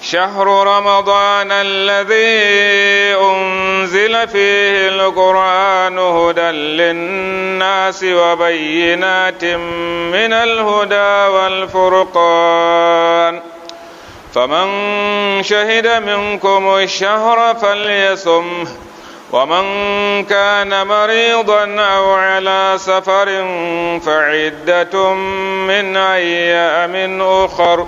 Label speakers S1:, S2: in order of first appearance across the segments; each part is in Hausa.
S1: شهر رمضان الذي أنزل فيه القرآن هدى للناس وبينات من الهدى والفرقان فمن شهد منكم الشهر فليصمه ومن كان مريضا أو على سفر فعدة من أيام أخر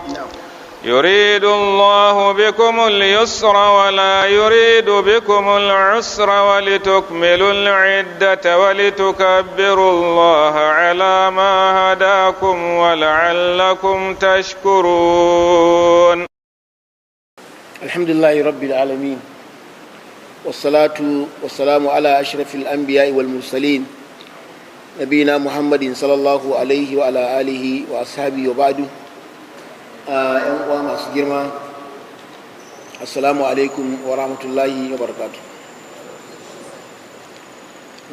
S1: يريد الله بكم اليسر ولا يريد بكم العسر ولتكملوا العدة ولتكبروا الله على ما هداكم ولعلكم تشكرون.
S2: الحمد لله رب العالمين والصلاة والسلام على أشرف الأنبياء والمرسلين نبينا محمد صلى الله عليه وعلى آله وأصحابه وبعد. ‘Yan uwa masu girma, assalamu alaikum wa rahmatullahi wa barakatuh.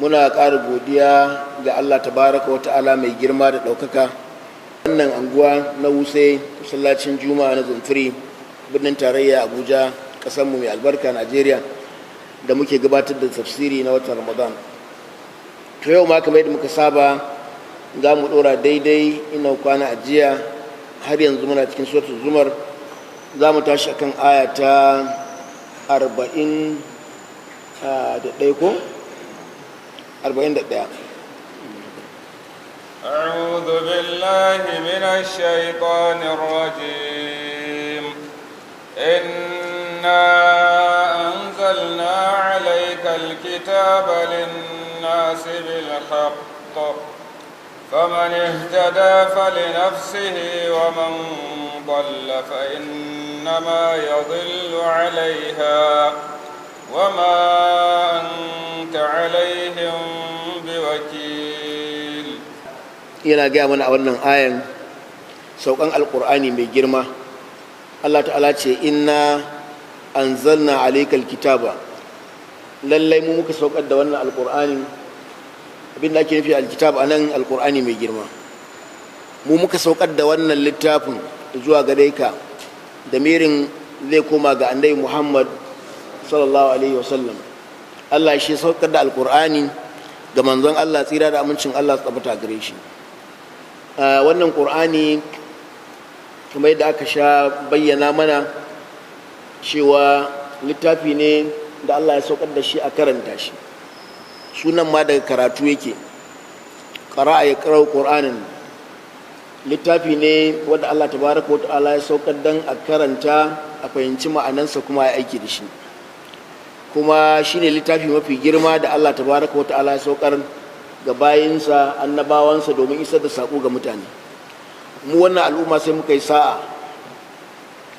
S2: Muna ƙara godiya ga Allah tabaraka wa ta'ala mai girma da ɗaukaka wannan anguwa na WUSE, masallacin juma'a na Zamfiri, birnin tarayya Abuja, ƙasarmu mai albarka Najeriya, da muke gabatar da tafsiri na watan Ramadan. To yau ma kamar yadda muka saba za mu ɗora daidai ina kwana a jiya. Har yanzu muna cikin suratul zumar, za mu tashi akan aya ta 41 ko 41.
S1: أعوذ بالله من الشيطان الرجيم. إنا أنزلنا عليك الكتاب للناس بالحق فمن اهتدى فلنفسه ومن ضل فإنما يضل عليها وما أنت عليهم بوكيل.
S2: yana gaya mana a wannan ayan saukan alkur'ani mai girma. Allah ta'ala ce inna anzalna alaykal kitaba, lallai mu muka saukar da wannan alkur'ani. Abinda ake nufi alkitab anan alkur'ani mai girma. Mu muka saukar da wannan littafin zuwa gare ka, da mirin zai koma ga annabi Muhammad sallallahu alaihi wasallam. Allah shi saukar da alkur'ani ga manzon Allah, tsira da amincin Allah tabbata gare shi. Wannan qur'ani kuma yadda aka sha bayyana mana cewa littafi ne da Allah ya saukar da shi a karanta shi. Sunan ma daga karatu yake, ƙara'a ya ƙarau ƙur'anin. Littafi ne wanda Allah tabaraka wa ta'ala ya saukar dan a karanta, a fahimci ma'anansa kuma ya aiki da shi. Kuma shi ne littafi mafi girma da Allah tabaraka wa ta'ala ya saukar ga bayinsa, annabawansa, domin isar da saƙo ga mutane. Mu wannan al'umma sai muka yi sa'a,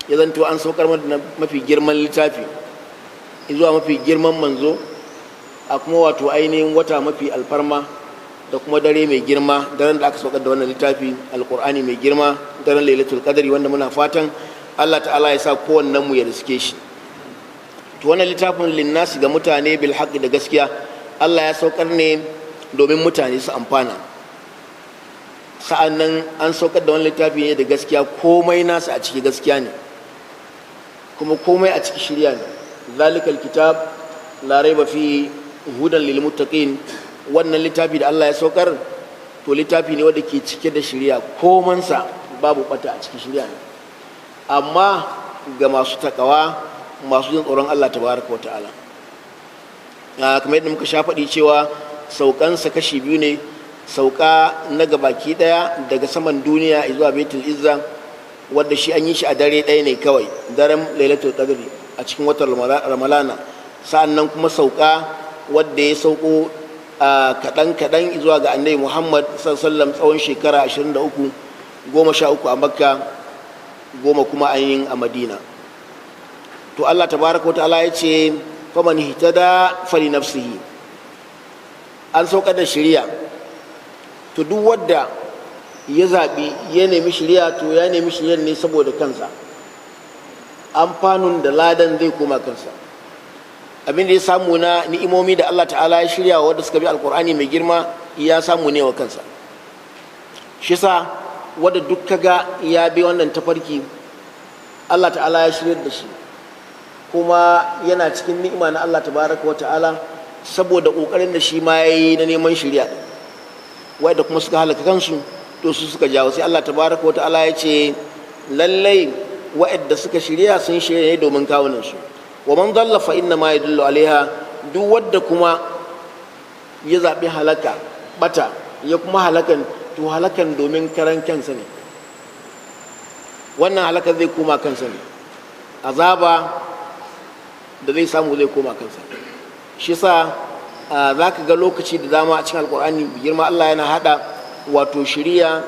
S2: ya zanto an saukar mana mafi girman littafi zuwa mafi girman manzo, a kuma wato ainihin wata mafi alfarma da kuma dare mai girma, daren da aka saukar da wannan littafi alkur'ani mai girma, daren lailatul qadri, wanda muna fatan Allah ta'ala ya sa kowannen mu ya riske shi. To wannan littafin linnasi ga mutane bil haqqi, da gaskiya. Allah ya saukar ne domin mutane su amfana. Sa'annan an saukar da wannan littafi ne da gaskiya, komai nasu a ciki gaskiya ne, kuma komai a ciki shirya ne. Zalikal kitab la raiba fihi hudan lil muttaqin. Wannan littafi da Allah ya saukar, to littafi ne wanda ke cike da shari'a, komansa babu bata a cikin shari'a ne, amma ga masu takawa, masu jin tsoron Allah tabaraka wa ta'ala. Kamar yadda muka sha faɗi cewa saukansa kashi biyu ne. Sauka na gabaki daya daga saman duniya zuwa Baitul Izza, wanda shi an yi shi a dare ɗaya ne kawai, daren lailatul qadri a cikin watan Ramalana. Sa'annan kuma sauka wadda ya sauko kaɗan-kaɗan zuwa ga annabi Muhammad sallallahu tsawon shekara 23, 13 a Makka, 10 kuma ainihin a Madina. To Allah tabaraka wa ta'ala ya ce faman ihtada fali nafsihi, an saukar da shari'a. To duk wadda ya zaɓi ya nemi shari'a, to ya nemi shari'ar ne saboda kansa, amfanun da ladan zai koma kansa. Abin da ya samu na ni'imomi da Allah ta'ala ya shirya wa wadda suka bi alkur'ani mai girma, ya samu ne wa kansa. Shi sa wadda duk kaga ya bi wannan tafarki Allah ta'ala ya shirya da shi kuma yana cikin ni'ima na Allah tabaraka wa ta'ala saboda ƙoƙarin da shi ma ya yi na neman shirya wadda kuma suka halaka kansu to su suka jawo sai Allah tabaraka wa ta'ala ya ce lallai wa'adda suka shirya sun shirya ne domin kawunansu wa man dalla fa inna ma yadullu alaiha duk wadda kuma ya zaɓi halaka bata ya kuma halakan to halakan domin karan kansa ne wannan halakar zai koma kansa ne azaba da zai samu zai koma kansa shi sa za ka ga lokaci da dama a cikin alkur'ani girma Allah yana hada wato shiriya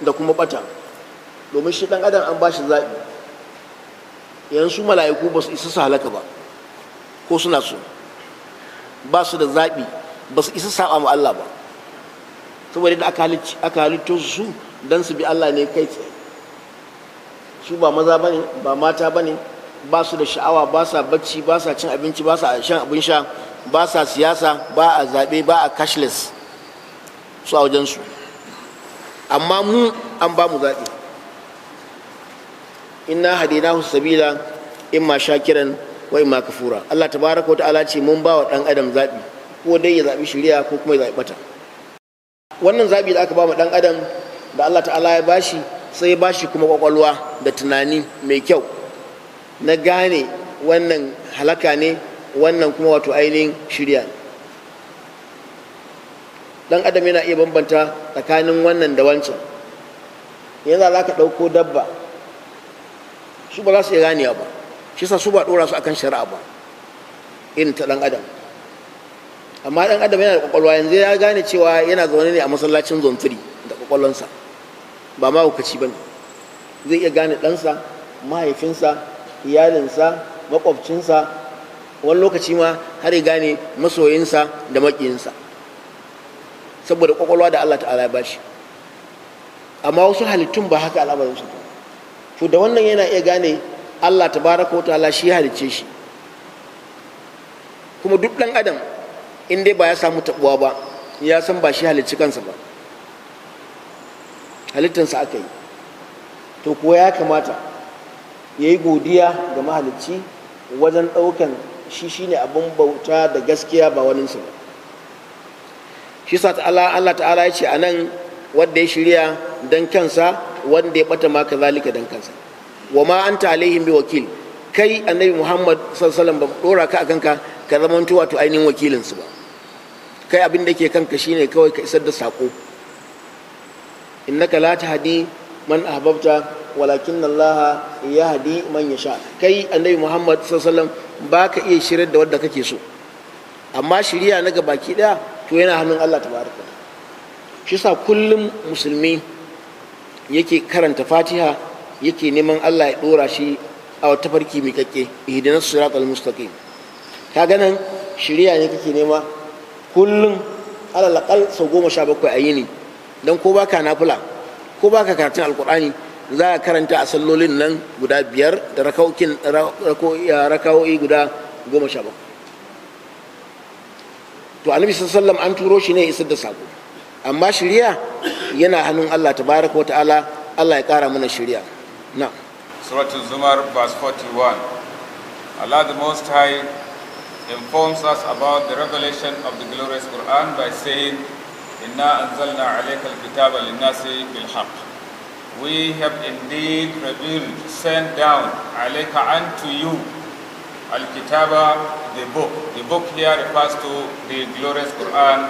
S2: da kuma bata domin shi dan adam an ba shi zaɓi yanzu mala'iku ba su isa su halaka ba ko suna so ba su da zaɓi ba su isa saba ma Allah ba saboda da aka halitto su don su bi Allah ne kai tsaye su ba maza bane ba mata bane ba su da sha'awa ba sa bacci ba sa cin abinci ba sa shan abin sha ba sa siyasa ba a zaɓe ba a cashless su a wajensu amma mu an ba mu zaɓe inna hadinahu sabila imma shakiran wa imma kafura Allah tabaraka wa ta'ala ce mun ba wa ɗan adam zaɓi ko dai ya zaɓi shari'a ko kuma ya zaɓi bata wannan zaɓi da aka ba mu ɗan adam da Allah ta'ala ya bashi sai ya bashi kuma kwakwalwa da tunani mai kyau na gane wannan halaka ne wannan kuma wato ainihin shirya dan adam yana iya bambanta tsakanin wannan da wancan yanzu za ka ɗauko dabba su ba za su iya ganewa ba shi sa su ba ɗora su akan shari'a ba irin ta ɗan adam amma ɗan adam yana da kwakwalwa yanzu ya gane cewa yana zaune ne a masallacin zontiri da kwakwalwansa ba ma hukaci ba ne zai iya gane ɗansa mahaifinsa iyalinsa makwabcinsa wani lokaci ma har ya gane masoyinsa da maƙiyinsa saboda kwakwalwa da Allah ta'ala ya bashi amma wasu halittun ba haka al'amarinsu ba to da wannan yana iya gane Allah tabaraka wa ta'ala shi ya halicce shi kuma duk ɗan adam in dai ba ya samu taɓuwa ba ya san ba shi halicci kansa ba halittansa aka yi to kuwa ya kamata ya yi godiya ga mahalicci wajen ɗaukan shi shine abin bauta da gaskiya ba waninsa ba shi sa Allah ta'ala ya ce a nan wanda ya shirya don kansa wanda ya ɓata ma kazalika don kansa wa ma anta alaihim bi wakil kai annabi Muhammad sallallahu alaihi wasallam ba dora ka akan ka zamanto wato ainihin wakilinsu ba kai abin da ke kanka shine kawai ka isar da sako innaka la tahdi man ahbabta walakin Allah yahdi man yasha kai annabi Muhammad sallallahu alaihi wasallam baka iya shirar da wanda kake so amma shiriya na gabaki daya to yana hannun Allah tabaraka shi sa kullum musulmi yake karanta Fatiha yake neman Allah ya dora shi a wata farki mai kakke ihdinas siratal mustaqim kaga nan shiriya ne kake nema kullum alal aqal sau 17 a yini dan ko baka nafila ko baka karatun alqur'ani za ka karanta a sallolin nan guda 5 da raka'o'i guda 17 to annabi sallallahu alaihi wasallam an turo shi ne isar da sako amma shiriya yana hannun Allah tabaraka wa ta'ala Allah ya kara mana shiriya na
S1: Surah Zumar verse 41. Allah the Most High informs us about the revelation of the glorious Quran by saying, Inna anzalna alayka al-kitaba lin-nasi bil-haqq. We have indeed revealed, sent down alayka unto you al-kitaba, the book. The book here refers to the glorious Quran.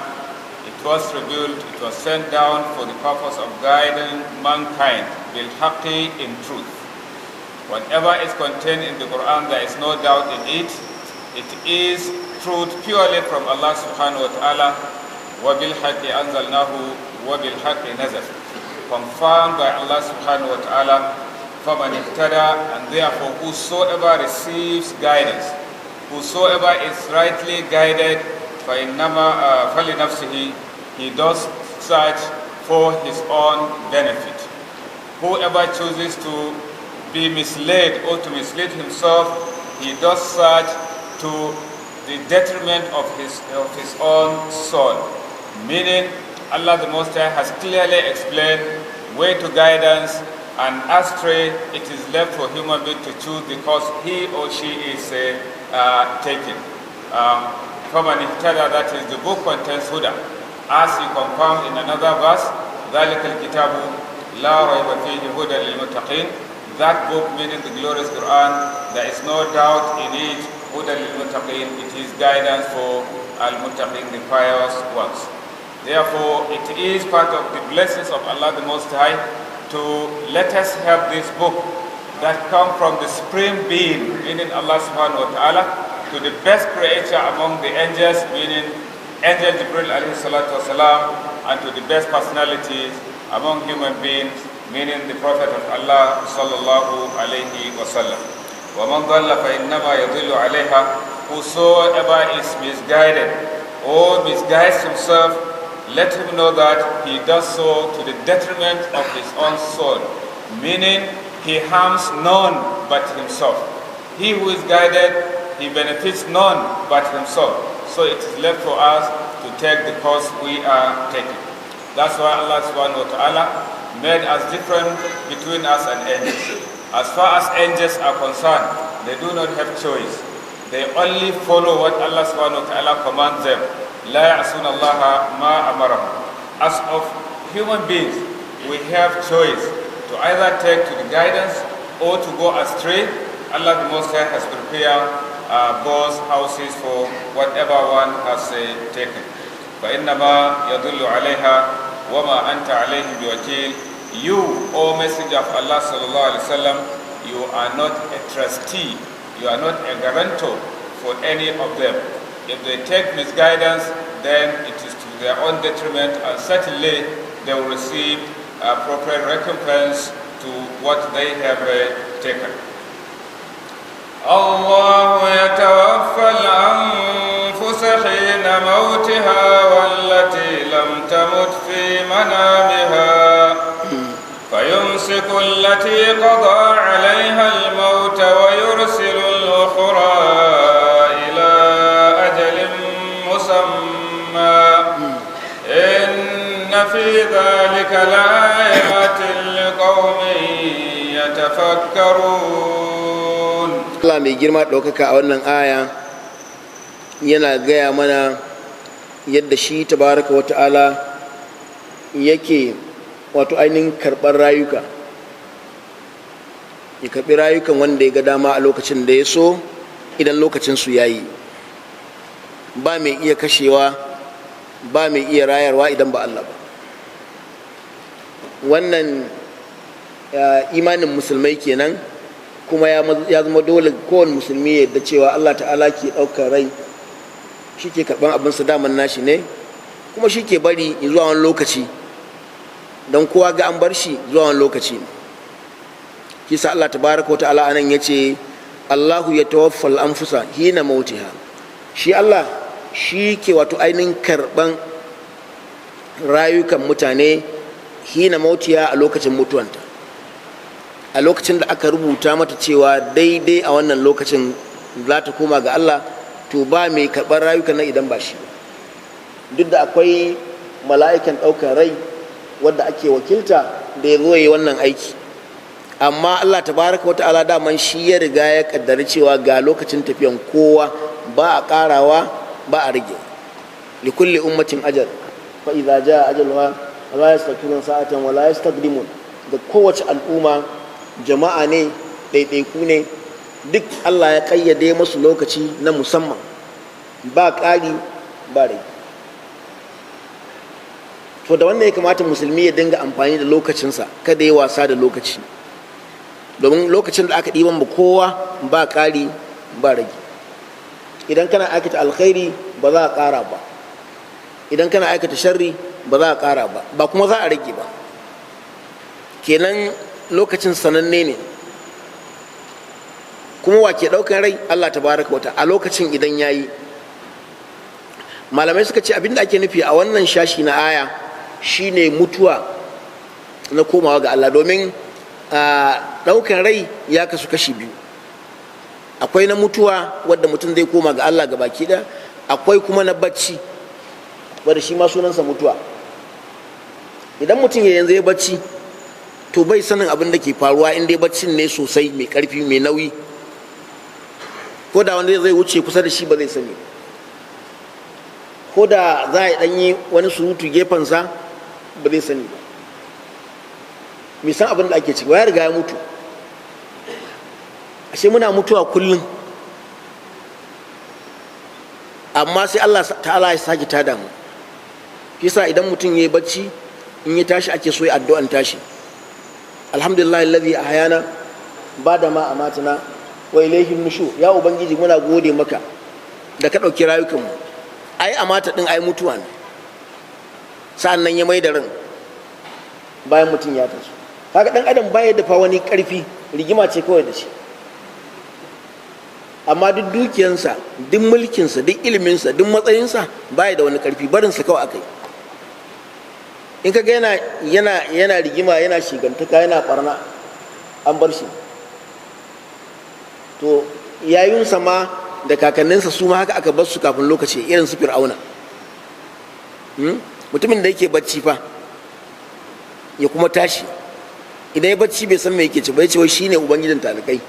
S1: It was revealed, it was sent down for the purpose of guiding mankind bil-haqqi, in truth. Whatever is contained in the Quran, there is no doubt in it. It is truth purely from Allah subhanahu wa ta'ala. وَبِالْحَقِّ أَنزَلْنَاهُ وَبِالْحَقِّ نَزَلَ. Confirmed by Allah subhanahu wa ta'ala. فَمَنِ اهْتَدَى. And therefore whosoever receives guidance, whosoever is rightly guided, فَلِنَفْسِهِ, he does search for his own benefit. Whoever chooses to be misled or to mislead himself, he does search to the detriment of his own soul. Meaning, Allah the Most High has clearly explained way to guidance and astray, it is left for human being to choose because he or she is taken. فَمَنِ اهْتَدَى, that is, the book contains huda. As he confirmed in another verse, ذَلِكَ الْكِتَابُ لَا رَيْبَ فِيهِ هُدًى لِلْمُتَّقِينَ. That book, meaning the glorious Quran, there is no doubt in it, هُدًى لِلْمُتَّقِينَ. It is guidance for al-muttaqin, the pious ones. Therefore, it is part of the blessings of Allah the Most High to let us have this book that come from the supreme being, meaning Allah subhanahu wa ta'ala, to the best creator among the angels, meaning Angel Jibril alayhi salatu wasalam, and to the best personalities among human beings, meaning the Prophet of Allah sallallahu alayhi wasallam. وَمَنْ ضَلَّ فَإِنَّمَا يَضِلُّ عَلَيْهَا. Whosoever is misguided or misguides himself, let him know that he does so to the detriment of his own soul, meaning he harms none but himself. He who is guided, he benefits none but himself. So it is left for us to take the course we are taking. That's why Allah subhanahu wa ta'ala made us different between us and angels. As far as angels are concerned, they do not have choice. They only follow what Allah subhanahu wa ta'ala commands them. لا يعصون الله ما أمرهم. As of human beings, we have choice to either take to the guidance or to go astray. Allah the Most High has prepared both houses for whatever one has taken. فإنما يدل عليها وما أنت عليه بوكيل. You, O Messenger of Allah sallallahu alaihi wasallam, you are not a trustee, you are not a guarantor for any of them. If they take misguidance, then it is to their own detriment, and certainly they will receive appropriate recompense to what they have taken. الله يتوفى الأنفس حين موتها والتي لم تمت في منامها فيمسك التي قضى عليها الموت ويرسل الأخرى إلى أجل مسمى إن في ذلك لآيات لقوم يتفكرون.
S2: Allah mai girma ɗaukaka a wannan aya yana gaya mana yadda shi tabaraka wata'ala yake wato ainihin karɓar rayuka, ya karɓi rayukan wanda ya ga dama a lokacin da ya so, idan lokacin su yayi. Ba mai iya kashewa, ba mai iya rayarwa idan ba Allah ba. Wannan imanin musulmai kenan, kuma ya zama dole kowane musulmi ya yadda cewa Allah ta'ala ke ɗaukar rai, shi ke karɓar abinsa daman nashi ne, kuma shi ke bari zuwa wani lokaci, don kowa ga an bar shi zuwa wani lokaci. Kisa Allah tabaraka wa ta'ala anan ya ce Allahu ya tawaffal anfusa hina mautiha. Shi Allah shi ke wato ainihin karɓan rayukan mutane hina mautiha, a lokacin mutuwanta, a lokacin da aka rubuta mata cewa daidai a wannan lokacin za ta koma ga Allah, to ba mai karɓar rayukan nan idan ba shi ba. Duk da akwai mala'ikan ɗaukar rai wadda ake wakilta da ya zo yi wannan aiki, amma Allah tabaraka wa ta'ala daman shi ya riga ya kaddari cewa ga lokacin tafiyan kowa, ba a ƙarawa ba a rage. likulli ummatin ajal fa idza jaa ajaluha la yastaqbilun sa'atan wa la yastaqdimun. da kowace al'umma, jama'a ne, ɗaiɗaiku ne, duk Allah ya ƙayyade masu lokaci na musamman, ba ƙari ba rai. To da wannan ya kamata musulmi ya dinga amfani da lokacinsa, kada ya wasa da lokaci, domin lokacin da aka ɗiban ba kowa ba ƙari ba rage. Idan kana aikata alkhairi ba za a ƙara ba, idan kana aikata sharri ba za a ƙara ba, ba kuma za a rage ba. Kenan lokacin sananne ne, kuma wa ke ɗaukar rai? Allah tabaraka wa ta'ala a lokacin idan yayi. Malamai suka ce abinda ake nufi a wannan shashi na aya shine mutuwa na komawa ga Allah, domin ɗaukar rai ya kasu kashi biyu. Akwai na mutuwa wadda mutum zai koma ga Allah ga baki ɗaya, akwai kuma na bacci wadda shi ma sunansa mutuwa. Idan mutum ya yanzu ya bacci to bai sanin abin da ke faruwa in dai baccin ne sosai mai karfi mai nauyi, ko da wanda zai wuce kusa da shi ba zai sani, ko da za a ɗanyi wani surutu gefensa ba zai sani ba, mai san abin da ake ciki, ya riga ya mutu. ashe muna mutuwa kullum, amma sai Allah ta'ala ya sake tada mu. Kisa idan mutum ya yi bacci, in ya tashi ake so ya addu'an tashi, alhamdulillah alladhi ahyana bada ma amatana wa ilayhi nushur. Ya ubangiji muna gode maka da ka ɗauki rayukanmu. Ai amata din ai mutuwa ne, sa'an nan ya mai da ran bayan mutum ya tashi. Haka dan adam baya da fa wani karfi, rigima ce kawai da shi, amma duk dukiyansa, duk mulkinsa, duk iliminsa, duk matsayinsa baya da wani karfi, barinsa kawai akai. In ka ga yana rigima, yana shigantaka, yana barna, an bar shi. To yayunsa ma da kakanninsa su ma haka aka bar su kafin lokaci, irin su Fir'auna. Mutumin da yake bacci fa ya kuma tashi, idan ya bacci bai san me yake ci ba, ya ce wai shine ubangijin talikai,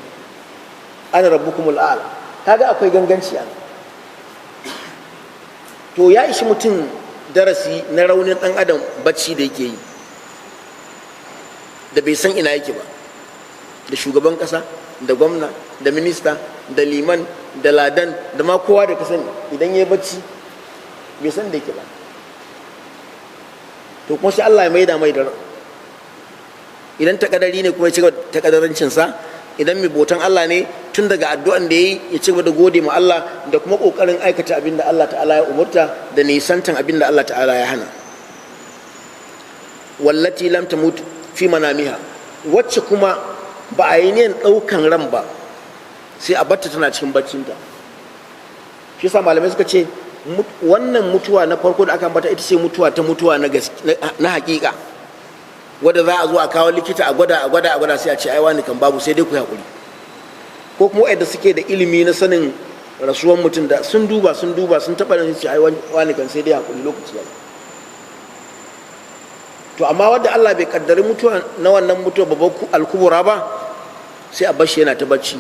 S2: ana rabbukumul a'la. Kaga akwai ganganci a to ya ishi mutum darasi na raunin dan adam bacci da yake yi, da bai san ina yake ba, da shugaban kasa, da gwamna, da minista, da liman, da ladan, da ma kowa da ka sani, idan ya yi bacci bai san da yake ba. To kuma sai Allah ya maida mai da, idan takadari ne kuma ya ci gaba takadarancinsa, idan mai botan Allah ne tun daga addu'an da ya ci gaba da gode ma Allah da kuma kokarin aikata abin da Allah ta'ala ya umurta da nisantan abin da Allah ta'ala ya hana. Wallati lam tamut fi manamiha, wacce kuma ba a yi niyan ɗaukan ran ba, sai a batta tana cikin baccinta. Shi yasa malamai suka ce wannan mutuwa na farko da aka ambata ita ce mutuwa na hakika, wadda za a zo a kawo likita a gwada sai a ce ai wani kan babu, sai dai ku haƙuri. Ko kuma wanda suke da ilimi na sanin rasuwan mutum da sun duba sun taɓa nan ce ai wani kan sai dai haƙuri, lokaci ya. To amma wadda Allah bai kaddari mutuwa na wannan mutuwa babban alkubura ba, sai a bashi yana ta bacci.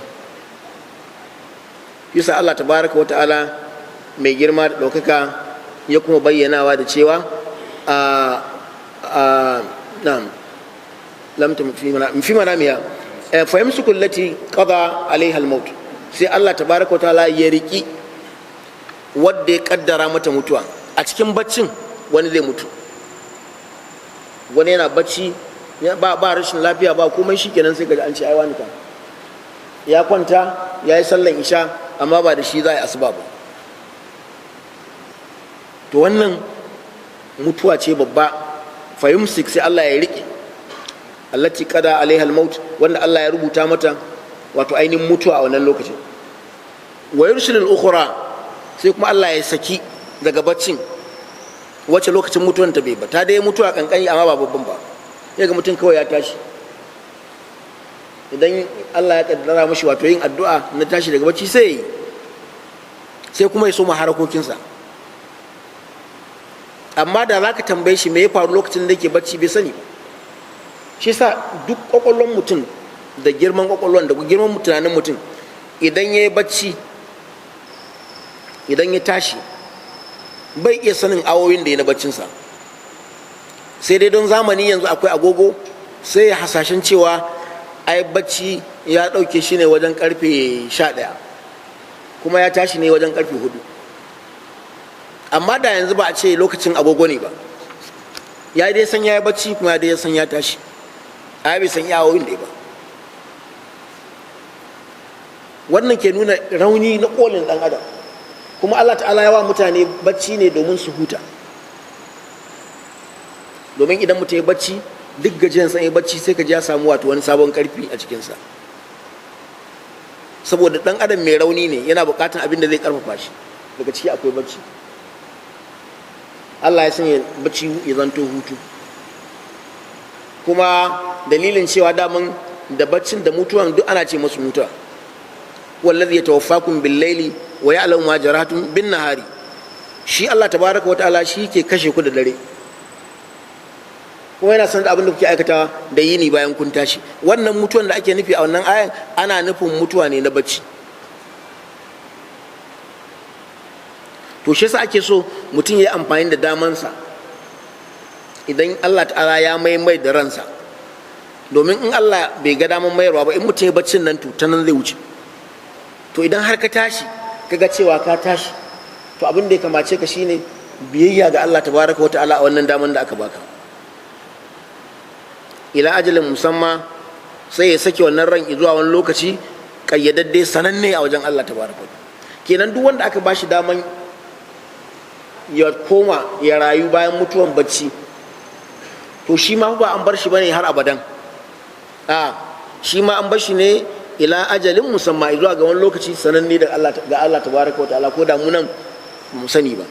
S2: Yasa Allah tabaraka wa ta'ala mai girma da ɗaukaka ya kuma bayyanawa da cewa na'am lam tamut fi manamiha fa yamsiku allati qada alaiha al-maut, sai Allah tabaraka wa ta'ala ya riki wadda ya kaddara mata mutuwa. A cikin baccin wani zai mutu, wani yana bacci ba rashin lafiya ba komai, shikenan sai ga an ce ai wani kan ya kwanta ya yi sallan isha amma ba da shi za a yi asuba ba. To wannan mutuwa ce babba. Fa yumsik, sai Allah ya riƙe allati qada alaiha al-maut, wanda Allah ya rubuta mata wato ainihin mutuwa a wannan lokacin. Wa yursil al-ukhra, sai kuma Allah ya saki daga baccin wacce lokacin mutuwan ta bai ba, ta dai mutuwa kankani amma ba babban ba, sai ga mutum kawai ya tashi. Idan Allah ya kaddara mashi wato yin addu'a na tashi daga bacci sai kuma ya soma harakokinsa. Amma da za ka tambaye shi me ya faru lokacin da yake bacci bai sani. Shi sa duk kwakwallon mutum da girman kwakwallon da girman tunanin mutum, idan ya yi bacci, idan ya tashi bai iya sanin awoyin da ya na baccinsa. Sai dai don zamani yanzu akwai agogo, sai ya hasashen cewa ai bacci ya ɗauke shi ne wajen karfe 11 kuma ya tashi ne wajen karfe 4. Amma da yanzu ba a ce lokacin agogo ne ba, ya dai san ya yi bacci kuma ya dai san ya tashi, a bai san yawoyin da ba. Wannan ke nuna rauni na kolin ɗan adam. Kuma Allah ta'ala ya wa mutane bacci ne domin su huta, domin idan mutum ya bacci duk gajiyan san ya bacci sai ka ji ya samu wato wani sabon karfi a cikinsa. Saboda ɗan adam mai rauni ne, yana buƙatar abin da zai ƙarfafa shi, daga ciki akwai bacci. Allah ya sanya bacci ya zanto hutu. Kuma dalilin cewa daman da baccin da mutuwan duk ana ce masu mutuwa. Wallazi yatawaffakum bil-laili wa ya'lamu ma jaratum bin-nahari. Shi Allah tabaraka wa ta'ala shi ke kashe ku da dare. kuma yana sanar da abin da kuke aikatawa da yini bayan kun tashi. Wannan mutuwan da ake nufi a wannan ayan ana nufin mutuwa ne na bacci. To shi yasa ake so mutum ya yi amfani da damansa idan Allah ta'ala ya mai da ransa, domin in Allah bai ga daman mayarwa ba, in mutum ya baccin nan to ta nan zai wuce. To idan har ka tashi kaga cewa ka tashi, to abin da ya kamace ka shine biyayya ga Allah tabaraka wa ta'ala a wannan daman da aka baka. Ila ajalin musamma, sai ya sake wannan ran zuwa wani lokaci kayyadadde sananne a wajen Allah tabaraka wa ta'ala. Kenan duk wanda aka bashi daman ya koma ya rayu bayan mutuwan bacci, to shi ma ba an bar shi bane har abadan. Shi ma an bar shi ne ila ajalin musamma, zuwa ga wani lokaci sananne da Allah tabaraka wa ta'ala, ko da mu nan mu sani ba.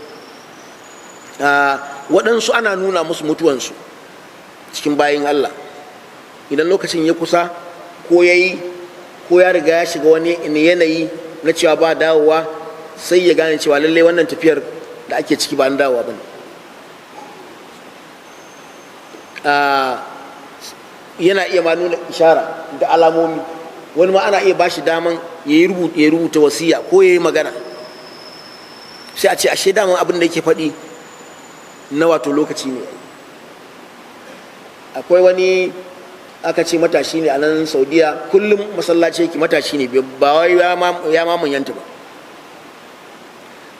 S2: Waɗansu ana nuna musu mutuwansu cikin bayin Allah, idan lokacin ya kusa ko ya riga ya shiga wani yanayi na cewa ba dawowa, sai ya gane cewa lallai wannan tafiyar da ake ciki ba an dawowa ba ne. Yana iya ma nuna ishara da alamomi. Wani ma ana iya bashi daman ya rubuta wasiya ko ya yi magana, sai a ce ashe daman abin da yake faɗi na wato lokaci ne. Akwai wani aka ce matashi ne a nan Saudiya, kullum masallaci yake, matashi ne, ba wai ya ma manyanta ba.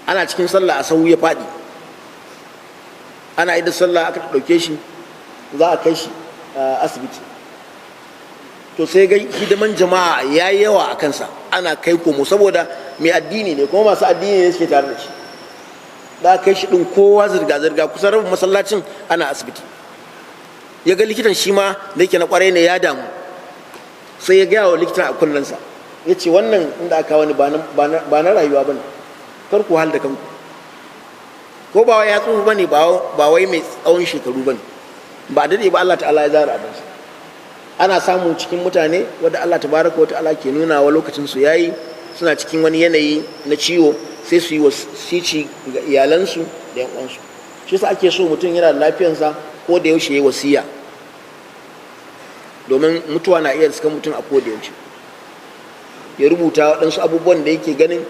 S2: Ana cikin sallah a sahu ya faɗi, ana idan sallah aka ɗauke shi za a kai shi asibiti. To sai ga hidiman jama'a ya yi yawa a kansa, ana kai komo, saboda mai addini ne kuma masu addini ne suke tare da shi. Da kai shi ɗin kowa zirga-zirga, kusan rabin masallacin ana asibiti. Ya ga likitan shi ma da yake na kwarai ne, ya damu, sai ya gaya wa likitan a kunnensa, ya ce wannan inda aka wani ba na rayuwa ba ne, kar ku hal da kanku. Ko ba wai ya tsufa ba ne, ba wai mai tsawon shekaru ba ne, ba daɗe ba Allah ta'ala ya zara abinsa. Ana samu cikin mutane wadda Allah tabaraka wa ta'ala ke nuna wa lokacin su yayi, suna cikin wani yanayi na ciwo, sai su yi wasici ga iyalansu da yan uwansu. Shi yasa ake so mutum yana da lafiyarsa ko da yaushe yayi wasiya, domin mutuwa na iya riskan mutum a ko da yaushe. Ya rubuta waɗansu abubuwan da yake ganin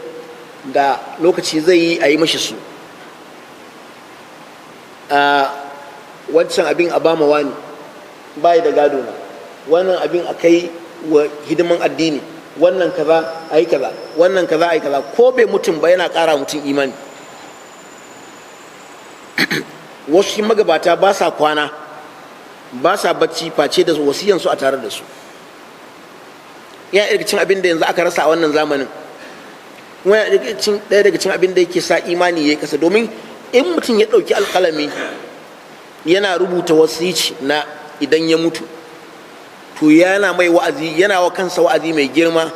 S2: da lokaci zai yi a yi mashi su. Wancan abin a bama wani bayi da gado na, wannan abin a kai wa hidiman addini, wannan kaza a yi kaza, wannan kaza a yi kaza. Ko bai mutum ba yana ƙara mutum imani. Wasu magabata ba sa kwana, ba sa bacci face da wasiyansu a tare da su. Yana daga cin abin da yanzu aka rasa a wannan zamanin, kuma yana ɗaya daga cin abin da yake sa imani ya yi kasa. Domin in mutum ya ɗauki alƙalami yana rubuta wasici na idan ya mutu, to yana mai wa'azi, yana wa kansa wa'azi mai girma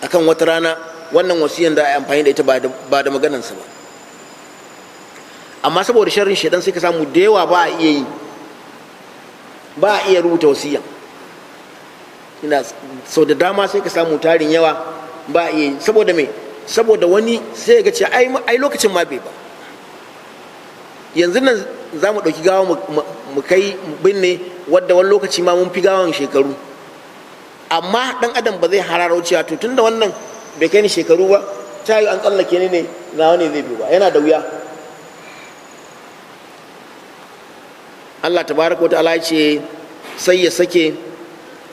S2: akan wata rana wannan wasiyan da a amfani da ita ba da maganansa ba. Amma saboda sharrin shaidan sai ka samu da yawa ba a iya rubuta wasiyan. Sau da dama sai ka samu tarin yawa ba a iya yi. Saboda me? Saboda wani sai ya ga ce ai lokacin ma bai ba. Yanzu nan za mu ɗauki gawa mu kai binne, wadda wani lokaci ma mun fi gawan shekaru, amma ɗan adam ba zai hararo cewa to tun da wannan bai kai ni shekaru ba, ta yi an tsallake ni ne, na wani zai biyu ba. Yana da wuya. Allah tabaraka wa ta'ala ya ce sai ya sake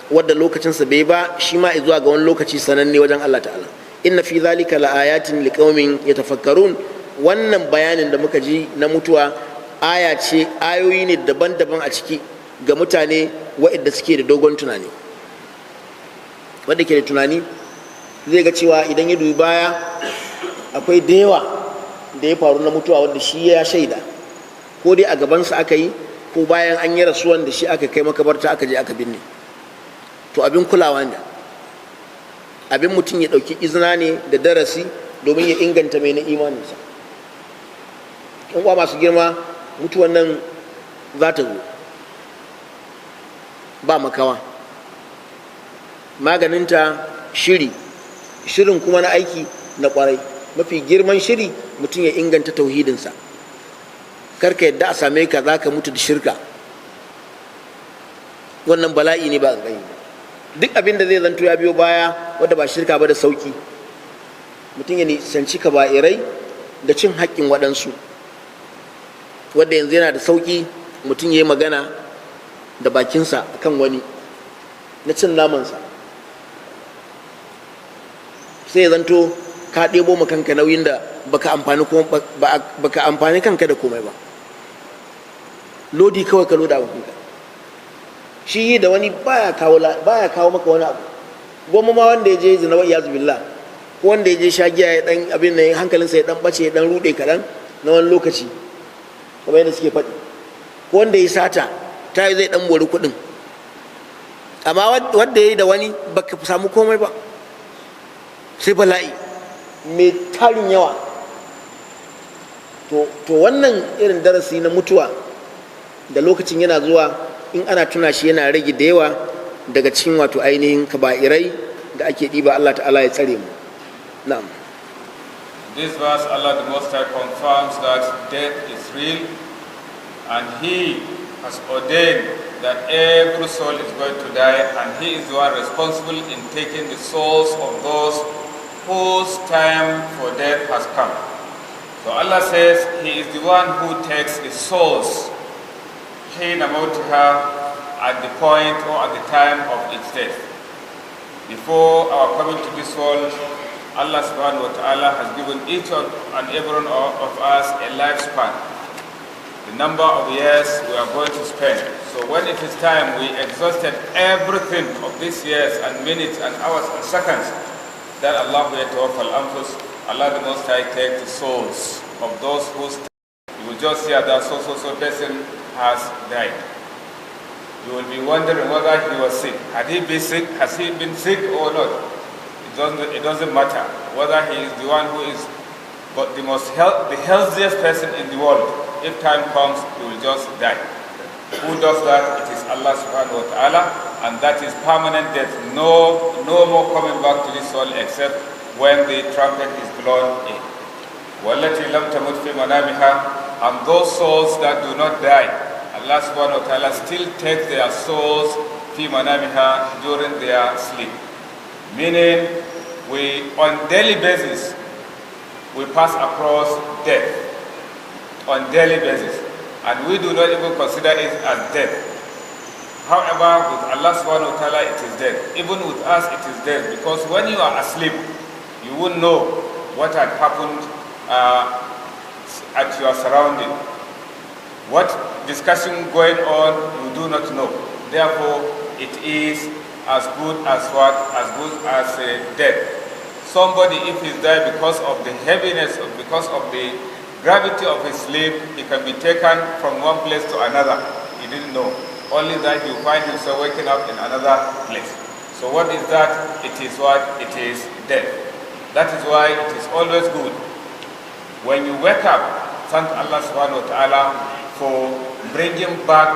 S2: wadda lokacinsa bai ba, shi ma zuwa ga wani lokaci sananne wajen Allah ta'ala. Inna fi zalika la ayatin liqaumin yatafakkarun. Wannan bayanin da muka ji na mutuwa ayoyi ne daban-daban a ciki ga mutane waɗanda suke da dogon tunani. Wanda ke da tunani zai ga cewa idan ya dubi baya akwai da yawa da ya faru na mutuwa wanda shi ya shaida, ko dai a gabansa aka yi, ko bayan an yi rasuwan da shi aka kai makabarta aka je aka binne. To abin kulawa ne, abin mutum ya ɗauki izina ne da darasi domin ya inganta mai na imaninsa. Yan uwa masu girma, mutuwan nan za ta zo, ba makawa. Maganinta shirin kuma na aiki na kwarai. Mafi girman shiri mutum ya inganta tauhidinsa. Karka yadda a same ka za ka mutu da shirka, wannan bala'i ne ba ƙanƙani. Duk abin da zai zanto ya biyo baya wanda ba shirka ba da sauki, mutum ya nisanci kaba'irai da cin haƙƙin waɗansu, wanda yanzu yana da sauki mutum ya yi magana da bakinsa kan wani na cin namansa, sai ya zanto ka ɗebo ma kanka nauyin da baka amfani kanka da komai ba. Lodi kawai ka loda wa kanka, shi da wani baya kawo maka wani abu. Goma ma wanda ya je zina wa iyazu billah, ko wanda ya je shagiya ya dan abin nan hankalinsa ya dan bace ya dan rude kaɗan na wani lokaci kamar yadda suke faɗi, ko wanda ya sata ta yi zai dan mori kuɗin, amma wanda ya yi da wani baka samu komai ba sai bala'i mai tarin yawa. To wannan irin darasi na mutuwa da lokacin yana zuwa, in ana tuna shi yana rage da yawa daga cikin wato ainihin kaba'irai da ake ɗiba. Allah ta'ala ya tsare mu. Na'am.
S1: This verse, Allah the Most High confirms that death is real, and He has ordained that every soul is going to die, and He is the one responsible in taking the souls of those whose time for death has come. So Allah says He is the one who takes the souls حين موتها, at the point or at the time of its death. Before our coming to this world, Allah subhanahu wa ta'ala has given each and every one of us a lifespan, the number of years we are going to spend. So when it is time, we exhausted everything of these years and minutes and hours and seconds that Allah the Most High takes the souls of those whose you will just hear that so person has died. You will be wondering whether he was sick. Had he been sick? Has he been sick or not? It doesn't matter whether he is the one who is the healthiest person in the world. If time comes, he will just die. Who does that? It is Allah subhanahu wa ta'ala, and that is permanent death. No more coming back to this world except when the trumpet is blown in. وَالَّتِي لَمْ تَمُتْ فِي مَنَامِهَا, and those souls that do not die, Allah subhanahu wa ta'ala still takes their souls fi manamiha, during their sleep. Meaning, on daily basis, we pass across death. On daily basis. And we do not even consider it as death. However, with Allah subhanahu wa ta'ala, it is death. Even with us, it is death. Because when you are asleep, you won't know what had happened at your surrounding. What discussion going on, you do not know. Therefore, it is as good as death. Somebody, if he died because of the heaviness, or because of the gravity of his sleep, he can be taken from one place to another. He didn't know. Only that he will find himself waking up in another place. So what is that? It is what? It is death. That is why it is always good, when you wake up, thank Allah subhanahu wa ta'ala for bringing back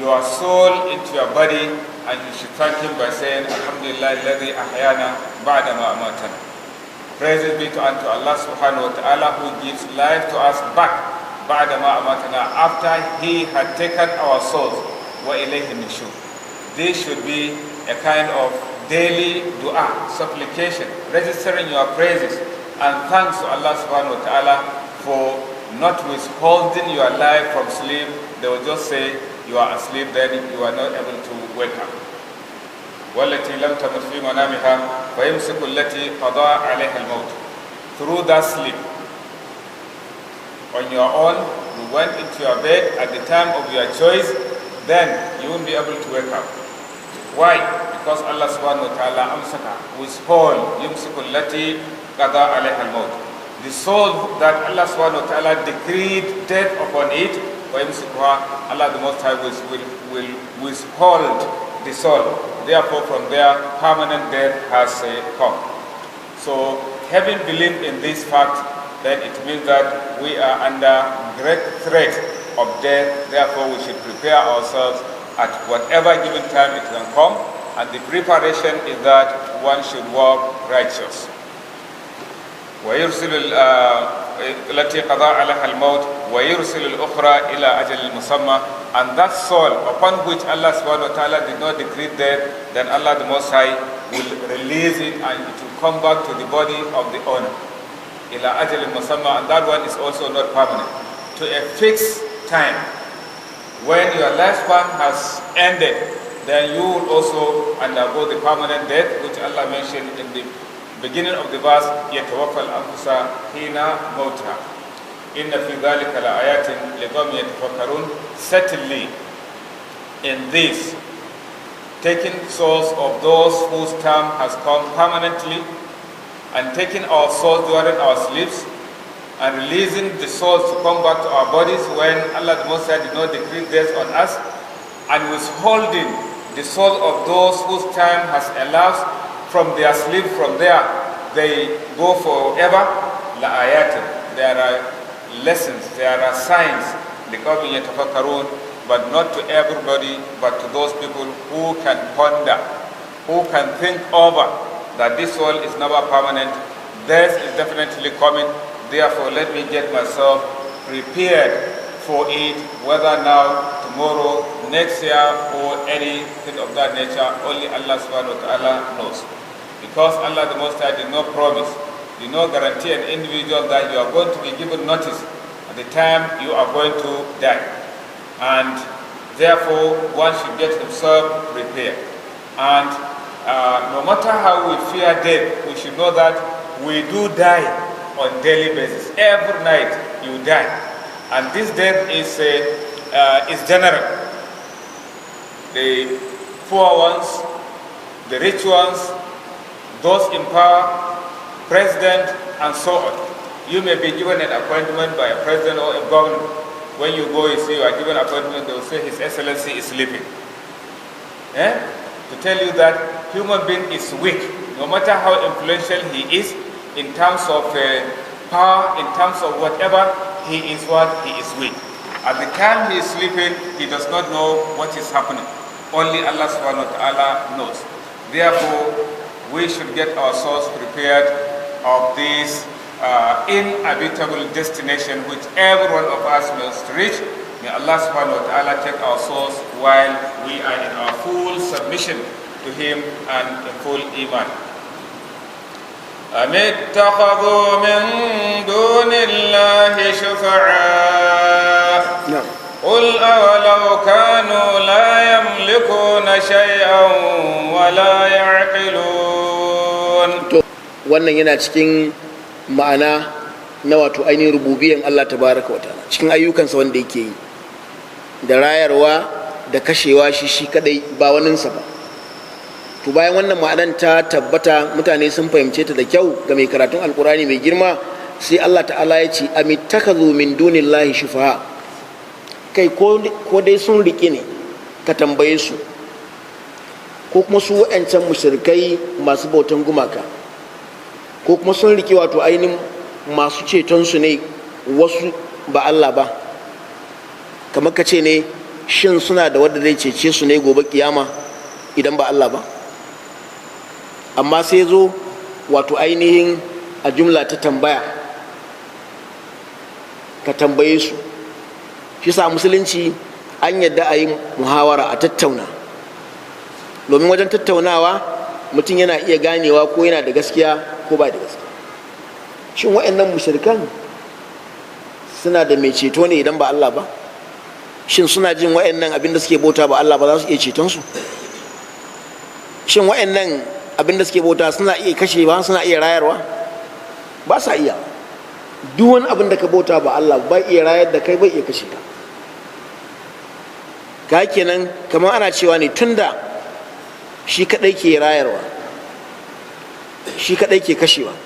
S1: your soul into your body, and you should thank Him by saying, Alhamdulillah alladhi ahyana ba'da ma amatana. Praises be unto Allah subhanahu wa ta'ala, who gives life to us back ba'da ma amatana, after He had taken our souls. Wa ilayhi nushur. This should be a kind of daily dua, supplication, registering your praises and thanks to Allah subhanahu wa ta'ala for not withholding your life from sleep. They will just say you are asleep, then you are not able to wake up. وَالَّتِي لَمْ تَمُتْ فِي مَنَامِهَا فَيُمْسِكُ الَّتِي قَضَى عَلَيْهَا الْمَوْتِ. Through that sleep, on your own, you went into your bed at the time of your choice, then you won't be able to wake up. Why? Because Allah subhanahu wa ta'ala amsaka, withhold, يُمْسِكُ الَّتِي قَضَى عَلَيْهَا الْمَوْتِ. The soul that Allah subhanahu wa ta'ala decreed death upon it, Allah the Most High will withhold the soul. Therefore, from there, permanent death has come. So, having believed in this fact, then it means that we are under great threat of death. Therefore, we should prepare ourselves at whatever given time it can come. And the preparation is that one should walk righteous. ويرسل التي قضى عليها الموت ويرسل الأخرى إلى أجل مسمى. And that soul upon which Allah subhanahu wa ta'ala did not decree death, then Allah the Most High will release it and it will come back to the body of the owner. Ila ajal musamma, and that one is also not permanent. To a fixed time. When your lifespan has ended, then you will also undergo the permanent death, which Allah mentioned in the beginning of the verse, يَتَوَفَّى الْأَنفُسَ حِينَ مَوْتِهَا إِنَّ فِي ذَلِكَ لَآيَاتٍ لِقَوْمٍ يَتَفَكَّرُونَ. Certainly, in this, taking souls of those whose term has come permanently, and taking our souls during our sleeps, and releasing the souls to come back to our bodies when Allah the Most High did not decree death on us, and withholding the soul of those whose time has elapsed from their sleep, from there they go forever. لَآيَاتٍ. There are lessons, there are signs, لِقَوْمٍ يَتَفَكَّرُونَ, but not to everybody, but to those people who can ponder, who can think over that this soul is never permanent. Death is definitely coming. Therefore, let me get myself prepared for it, whether now, tomorrow, next year, or anything of that nature. Only Allah subhanahu wa ta'ala knows. Because Allah the Most High did not promise, did not guarantee an individual that you are going to be given notice at the time you are going to die. And therefore, one should get himself prepared. And no matter how we fear death, we should know that we do die on daily basis. Every night you die. And this death is general. The poor ones, the rich ones, those in power, president, and so on. You may be given an appointment by a president or a governor. When you go, you see you are given an appointment, they will say His Excellency is sleeping. To tell you that human being is weak, no matter how influential he is in terms of power, in terms of whatever, he is what? He is weak. At the time he is sleeping, he does not know what is happening. Only Allah subhanahu wa ta'ala knows. Therefore, we should get ourselves prepared of this inevitable destination which every one of us must reach. May Allah subhanahu wa ta'ala take our souls while we are in our full submission to Him and in full iman. أَمِ اتَّخَذُوا مِن دُونِ اللَّهِ شُفَعَاءَ قُلْ أَوَلَوْ كَانُوا لَا يَمْلِكُونَ شَيْئًا وَلَا يَعْقِلُونَ.
S2: Wannan yana cikin ma'ana na wato ainihin rububiyan Allah tabaraka wa ta'ala, cikin ayyukansa wanda yake yi da rayarwa da kashewa shi kadai ba waninsa ba. To bayan wannan ma'anan ta tabbata, mutane sun fahimce ta da kyau ga mai karatun alkurani mai girma, sai Allah ta'ala ya ce amittakazu min dunillahi shufa'a. Kai ko dai sun riƙe ne, ka tambaye su, ko kuma su wa'ancan mushrikai masu bautan gumaka, ko kuma sun riƙe wato ainihin masu cetonsu ne wasu ba Allah ba. Kamar ka ce ne, shin suna da wadda zai cece su ne gobe kiyama idan ba Allah ba? Amma sai zo wato ainihin a jumla ta tambaya, ka tambaye su. Shi sa musulunci an yadda a yi muhawara, a tattauna, domin wajen tattaunawa mutum yana iya ganewa ko yana da gaskiya ko ba da gaskiya. Shin wa'annan mushrikan suna da mai ceto ne idan ba Allah ba? Shin suna jin wa'annan abin da suke bauta ba Allah ba za su iya ceton su? Shin wa'annan abin da suke bauta suna iya kashewa, suna iya rayarwa? Ba sa iya. Duk wani abin da ka bauta ba Allah ba iya rayar da kai, bai iya kashe ka. Ka kenan kamar ana cewa ne tunda shi kadai ke rayarwa, shi kadai ke kashewa,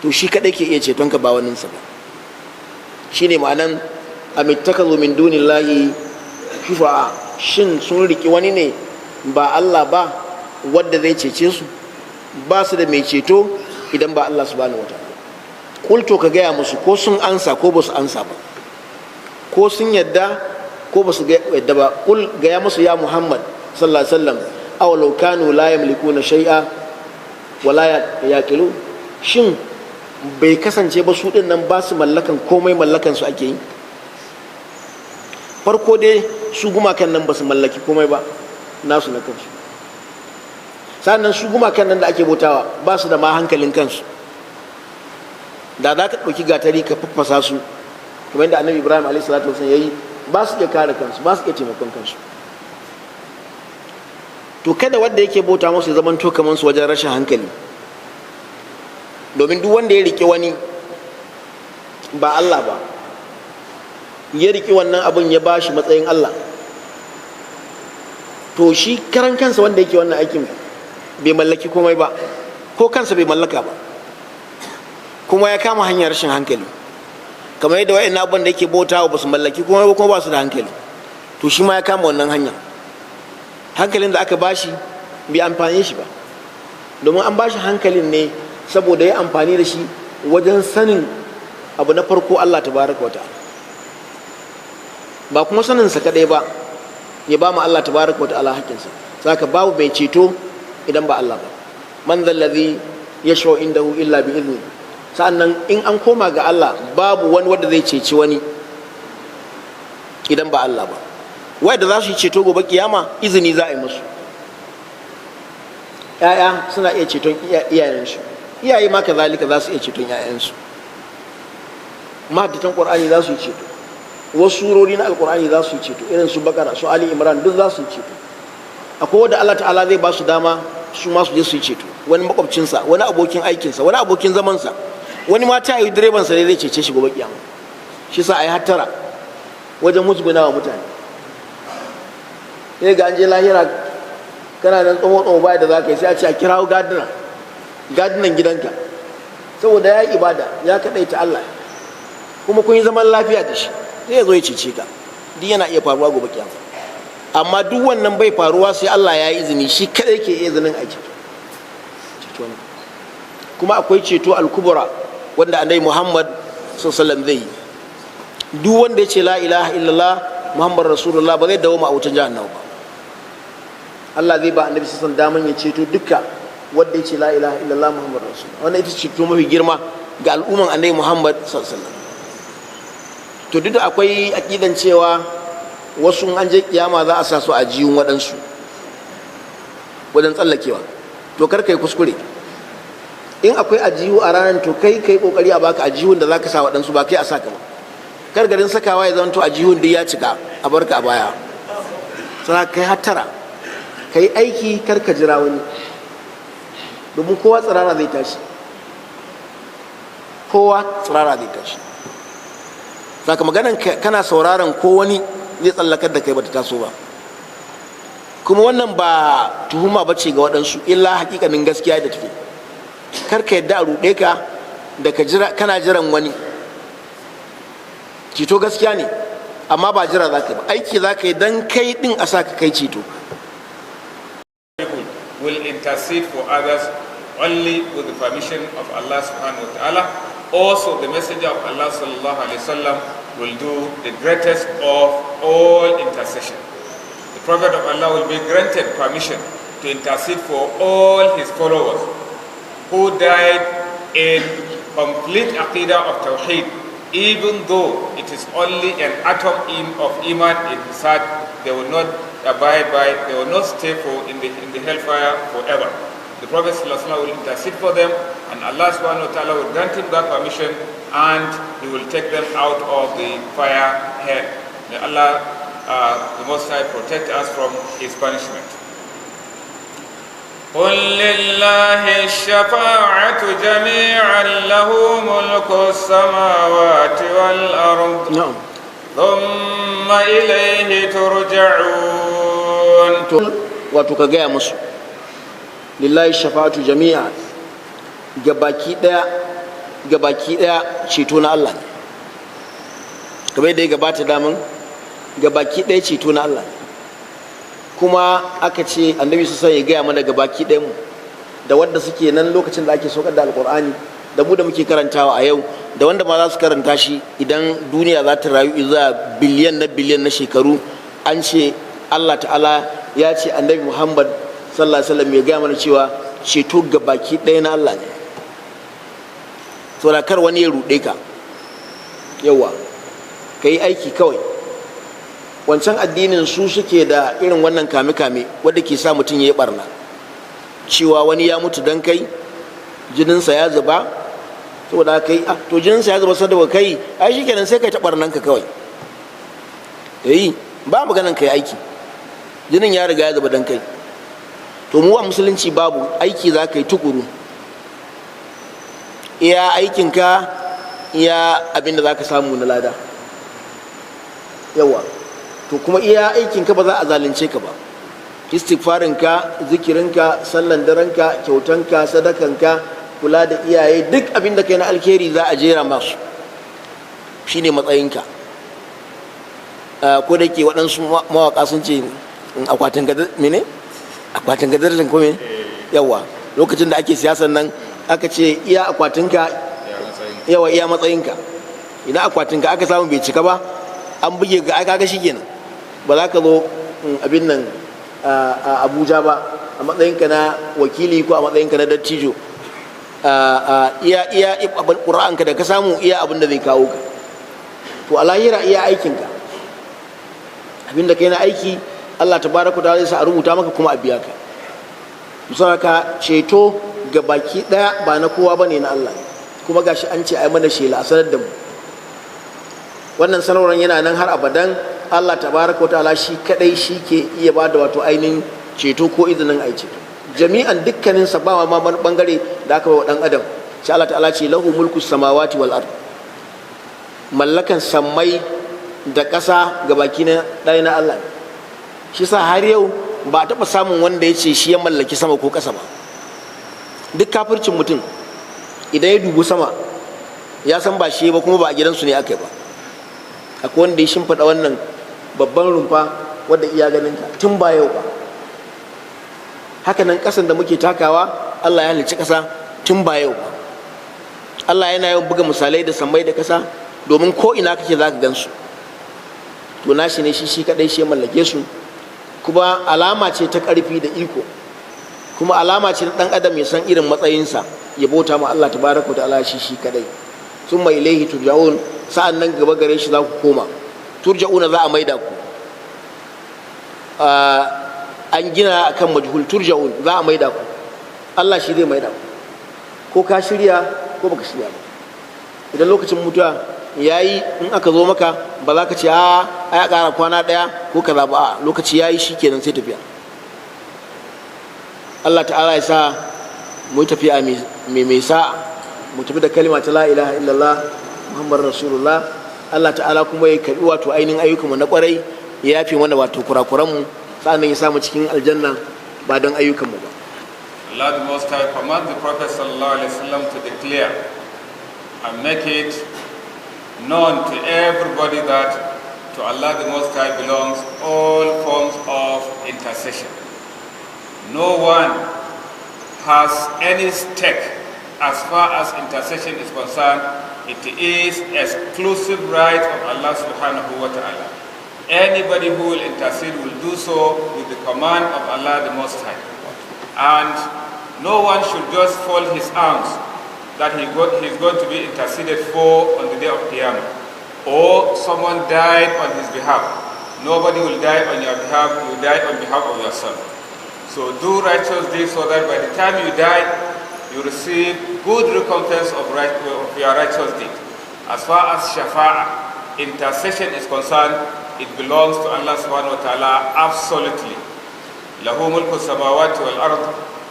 S2: to shi kadai ke iya ceton ka ba waninsa ba. Shine ma'anan amittakazu min dunillahi shufa'a. Shin sun riki wani ne ba Allah ba wadda zai cece su? Ba su da mai ceto idan ba Allah subhanahu wataala. Kulto ka gaya musu, ko sun ansa ko ba su ansa ba, ko sun yadda ko ba su yadda ba. Kul gaya musu ya Muhammad sallallahu alaihi wasallam, awalau kanu la yamlikuna shay'a wa la yaqilu. Shin bai kasance ba su din nan ba su mallakan komai, mallakan su ake yi. Farko dai su gumakan nan ba su mallaki komai ba nasu na kansu, sannan su gumakan nan da ake bautawa ba su da ma hankalin kansu. Da za ka ɗauki gatari ka faffasa su kamar yadda annabi Ibrahim alaihi salatu wasallam ya yi, ba su iya kare kansu, ba su iya taimakon kansu. To kada wanda yake bauta musu ya zamanto kamar su wajen rashin hankali, domin duk wanda ya rike wani ba Allah ba, ya rike wannan abun ya ba shi matsayin Allah, to shi karan kansa wanda yake wannan aikin bai mallaki komai ba, ko kansa bai mallaka ba, kuma ya kama hanyar rashin hankali. Kamar yadda wa'in abin da yake bautawa ba su mallaki komai ba, kuma ba su da hankali, to shi ma ya kama wannan hanya. Hankalin da aka bashi bai amfane shi ba, domin an bashi hankalin ne saboda ya amfani da shi wajen sanin abu na farko Allah tabaraka wata'ala, ba kuma saninsa kadai ba, ya ba mu Allah tabaraka wata'ala hakkinsa. Saka babu mai ceto idan ba Allah ba. Man zallazi yashfa'u indahu illa bi idni. Sa'annan in an koma ga Allah babu wani wanda zai ceci wani idan ba Allah ba. Wanda za su yi ceto gobe kiyama izini za a yi musu. ‘Ya'ya suna iya ceton iyayensu, iyaye ma kazalika za su iya ceton ‘ya'yansu. Mahaddatan Qur'ani za su yi ceto, wasu surori na Alƙur'ani za su yi ceto, irin su Bakara, su Ali Imran duk za su yi ceto. Akwai wanda Allah ta'ala zai ba su dama su ma su je su yi ceto, wani makwabcinsa, wani abokin aikinsa, wani abokin zamansa, wani ma ta yi direbansa ne zai cece shi gobe kiyama. Shi sa a yi hattara wajen musguna wa mutane. Sai ga an je lahira kana nan tsomo baya da za ka yi, sai a ce a kirawo gadinan gidanka, saboda ya yi ibada ya kaɗaita Allah, kuma kun yi zaman lafiya da shi, sai ya zo ya cece ka. Duk yana iya faruwa gobe kiyama, amma duk wannan bai faruwa sai Allah ya yi izini, shi kaɗai ke izinin a ceto. Kuma akwai ceto al-kubra wanda annabi Muhammad sallallahu alaihi wasallam zai yi. Duk wanda ya ce la ilaha illallah Muhammad rasulullah ba zai dawo ma a wutan jahannama ba. Allah zai ba annabi sallallahu alaihi wasallam daman ya ceto duka wanda ya ce la ilaha illallah Muhammad rasulullah. Wannan ita ce ceto mafi girma ga al'umman annabi Muhammad sallallahu alaihi wasallam. To duk da akwai aqidan cewa wasu an je kiyama za a sa su a jiyun waɗansu wajen tsallakewa, to kar kai kuskure. In akwai ajihu a ranar, to kai kokari a baka ajihun da zaka sa waɗansu, ba kai a saka ba. Kar garin sakawa ya zanto ajihun duk ya cika a barka a baya. Sai kai hattara, kai aiki, kar ka jira wani, domin kowa tsirara zai tashi, kowa tsirara zai tashi. Saka maganan kana sauraron ko wani zai tsallakar da kai bata taso ba. Kuma wannan ba tuhuma bace ga waɗansu, illa hakikanin gaskiya da tafi. Kar ka yadda a ruɗe ka da kana jiran wani. Ceto gaskiya ne, amma ba jira za ka yi ba, aiki za ka yi don kai ɗin a sa ka kai ceto.
S1: Will intercede for others only with the permission of Allah subhanahu wa ta'ala. Also the messenger of Allah sallallahu alaihi wasallam will do the greatest of all intercession. The prophet of Allah will be granted permission to intercede for all his followers who died in complete aqidah of Tawheed, even though it is only an atom of Iman in his heart. They will not abide by, they will not stay in the hellfire forever. The Prophet ﷺ will intercede for them, and Allah subhanahu wa ta'ala will grant him that permission, and he will take them out of the fire hell. May Allah, the Most High, protect us from his punishment. قل لله الشفاعة جميعا له ملك السماوات والأرض ثم إليه ترجعون.
S2: وتكجع مصر لله الشفاعة جميعا gabaki daya ceto na Allah, kamar da ya gabata daman gabaki daya ceto na Allah. Kuma aka ce annabi su ya gaya mana gabaki ɗayan mu, da wanda suke nan lokacin da ake saukar da alkur'ani, da mu da muke karantawa a yau, da wanda ma za su karanta shi idan duniya za ta rayu zuwa biliyan na shekaru. An ce Allah ta'ala ya ce annabi Muhammad sallallahu alaihi wasallam ya gaya mana cewa ceto gabaki ɗaya na Allah ne. saboda kar wani ya ruɗe ka. Yawa ka yi aiki kawai. Wancan addinin su suke da irin wannan kame-kame wadda ke sa mutum ya yi barna, cewa wani ya mutu don kai, jininsa ya zuba, saboda kai to jininsa ya zuba saboda kai, ai shi kenan sai kai ta barnan ka kawai. Ba maganan kai aiki, jinin ya riga ya zuba don kai. To mu a musulunci babu aiki, za ka yi tukuru, iya aikinka iya abin da za ka samu na lada. Yawa to kuma iya aikinka ba za a zalunce ka ba. Istighfarinka, zikirinka, sallan daranka, kyautanka, sadakanka, kula da iyaye, duk abin da kai na alkhairi za a jera masu, shine matsayinka. Ko da ke waɗansu mawaƙa sun ce akwatin gadar mene? Akwatin gadar ko mene? Yawa lokacin da ake siyasan nan aka ce iya akwatinka, yawa iya matsayinka. Idan akwatinka aka samu bai cika ba, an buge ga aka ga shikenan, ba za ka zo abin nan a Abuja ba a matsayinka na wakili ko a matsayinka na dattijo. Iya ƙura'anka da ka samu iya abin da zai kawo ka. To a lahira iya aikinka, abin da kai na aiki Allah tabaraka wa ta'ala zai sa a rubuta maka kuma a biya ka. Musaka ceto ga baki daya ba na kowa bane, na Allah. Kuma gashi an ce ai mana shela a sanar da mu. Wannan sanarwar yana nan har abadan. Allah tabaraka wa ta'ala shi kadai shi ke iya bada wato ainihin ceto ko izinin ai ceto. Jami'an dukkanin sa ba ma bangare da aka wa dan adam. Shi Allah ta'ala ce lahu mulku samawati wal ard. Mallakan sammai da ƙasa ga baki na ɗaya na Allah. Shi sa har yau ba a taɓa samun wanda ya ce shi ya mallaki sama ko ƙasa ba. Duk kafircin mutum idan ya dubu sama ya san ba shi ba, kuma ba a gidansu ne aka yi ba. Akwai wanda ya shimfiɗa wannan babban rumfa wadda iya ganin ka tun ba yau ba. Haka nan ƙasan da muke takawa Allah ya halicci ƙasa tun ba yau ba. Allah yana yawan buga misalai da sammai da ƙasa domin ko ina kake za ka gan su. To nashi ne shi kaɗai shi ya mallake su, kuma alama ce ta ƙarfi da iko, kuma alama ce na ɗan adam ya san irin matsayinsa, ya bauta ma Allah tabaraka wa ta'ala shi kaɗai. Summa ilaihi turja'un, sa'an nan gaba gare shi za ku koma. Turja'una za a maida ku. An gina akan majhul, turja'un za a maida ku. Allah shi zai maida ku, ko ka shirya ko baka shirya ba. Idan lokacin mutuwa yayi, in aka zo maka ba za ka ce a ya ƙara kwana ɗaya ko kaza ba, a lokaci yayi shikenan sai tafiya. Allah ta'ala ya sa mu tafiya mai sa'a, mu tafi da kalima ta la ilaha illallah muhammadur rasulullah. Allah ta'ala kuma ya karbi wato ainihin ayyukanmu na kwarai, ya yafe mana wato kurakuranmu, sa'annan ya samu cikin aljanna ba don ayyukanmu ba.
S1: Allah the Most High commands the Prophet sallallahu alaihi wasallam to declare and make it known to everybody that to Allah the Most High belongs all forms of intercession. No one has any stake as far as intercession is concerned. It is exclusive right of Allah subhanahu wa ta'ala. Anybody who will intercede will do so with the command of Allah the Most High. And no one should just fold his arms that he's going to be interceded for on the day of Qiyamah, or someone died on his behalf. Nobody will die on your behalf, you die on behalf of yourself. So do righteous deeds so that by the time you die, you receive good recompense of your righteous deed. As far as shafa'ah, intercession is concerned, it belongs to Allah subhanahu wa ta'ala absolutely. Lahu mulku samawati wal ard,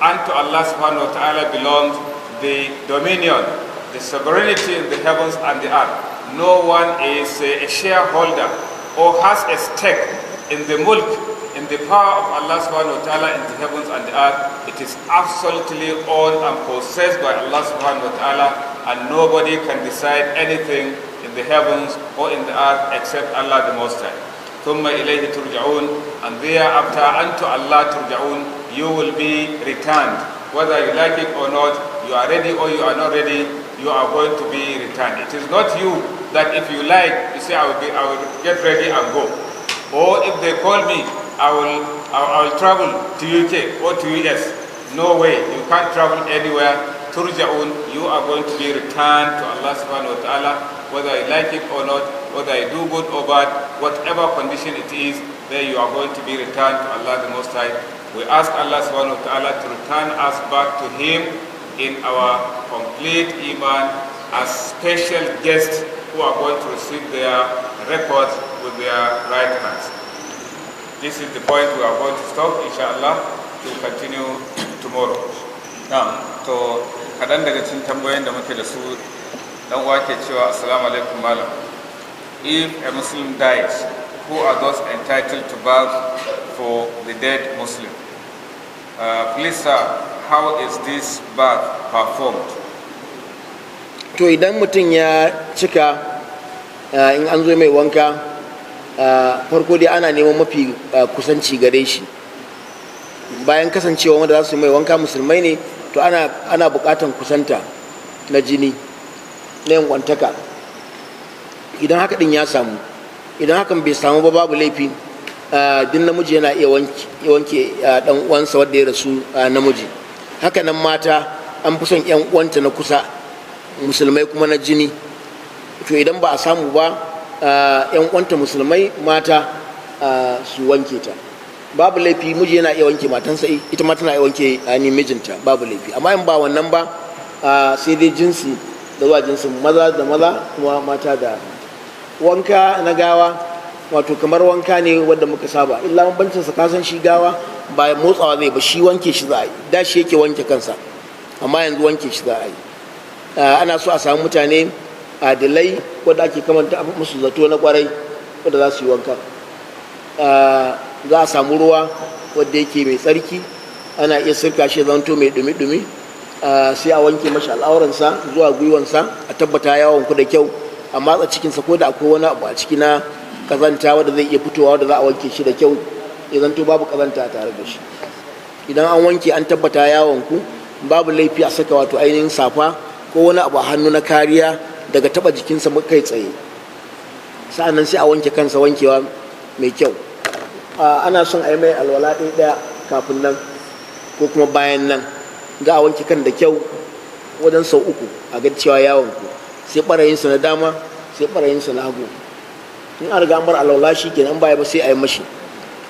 S1: and to Allah subhanahu wa ta'ala belongs the dominion, the sovereignty in the heavens and the earth. No one is a shareholder or has a stake in the mulk, in the power of Allah subhanahu wa ta'ala in the heavens and the earth. It is absolutely owned and possessed by Allah subhanahu wa ta'ala, and nobody can decide anything in the heavens or in the earth except Allah the Most High. ثُمَّ إِلَيْهِ تُرْجَعُونَ, and thereafter unto Allah turja'un, you will be returned. Whether you like it or not, you are ready or you are not ready, you are going to be returned. It is not you that if you like, you say I will get ready and go. Or if they call me, I will travel to UK or to US. No way, you can't travel anywhere turja'un, you are going to be returned to Allah subhanahu wa ta'ala, whether you like it or not, whether you do good or bad, whatever condition it is, there you are going to be returned to Allah the Most High. We ask Allah subhanahu wa ta'ala to return us back to Him in our complete iman as special guests who are going to receive their records with their right hands. This is the point we are going to stop, inshallah, to continue tomorrow. Now, to kadan daga cikin tambayoyin da muke da su, dan uwa ke cewa assalamu alaikum malam. If a Muslim dies, who are those entitled to bath for the dead Muslim? Please sir, how is this bath performed?
S2: To idan mutum ya cika in an zo mai wanka, farko dai ana neman mafi kusanci gare shi. Bayan kasancewa wanda za su mai wanka musulmai ne, to ana bukatan kusanta na jini na yankwantaka. Idan haka din ya samu, idan hakan bai samu ba, babu laifi, din namiji yana iya wanke dan uwansa wanda ya rasu namiji. Haka nan mata an fi son yan uwanta na kusa musulmai kuma na jini. To idan ba a samu ba, yan uwanta musulmai mata su wanke ta, babu laifi. Miji yana iya wanke matansa, ita ma tana iya wanke mijinta, babu laifi. Amma in ba wannan ba, sai dai jinsi da zuwa jinsin maza da maza, kuma mata da wanka na gawa. Wato kamar wanka ne wanda muka saba, illa bambancin sa kasan shi gawa ba motsawa zai ba, shi wanke shi za a yi. Da shi yake wanke kansa, amma yanzu wanke shi za a yi. Ana so a samu mutane adilai wanda ake kamanta musu zato na kwarai wanda za su yi wanka. Za a samu ruwa wanda yake mai tsarki, ana iya sirka shi zanto mai dumi-dumi, sai a wanke mashi al'auransa zuwa gwiwansa, a tabbata yawon ku da kyau, a matsa cikinsa ko da akwai wani abu a ciki na kazanta wanda zai iya fitowa, wanda za a wanke shi da kyau ya zanto babu kazanta tare da shi. Idan an wanke an tabbata yawon ku, babu laifi a saka wato ainihin safa ko wani abu a hannu na kariya daga taba jikinsa kai tsaye. Sa'annan sai a wanke kansa wankewa mai kyau. Ana son a yi mai alwala ɗaya kafin nan ko kuma bayan nan. Za a wanke kan da kyau wajen sau 3 a ga cewa yawon ku, sai ɓarayinsa na dama sai ɓarayinsa na hagu. In an riga bar alwala shi kenan, baya ba sai a yi mashi.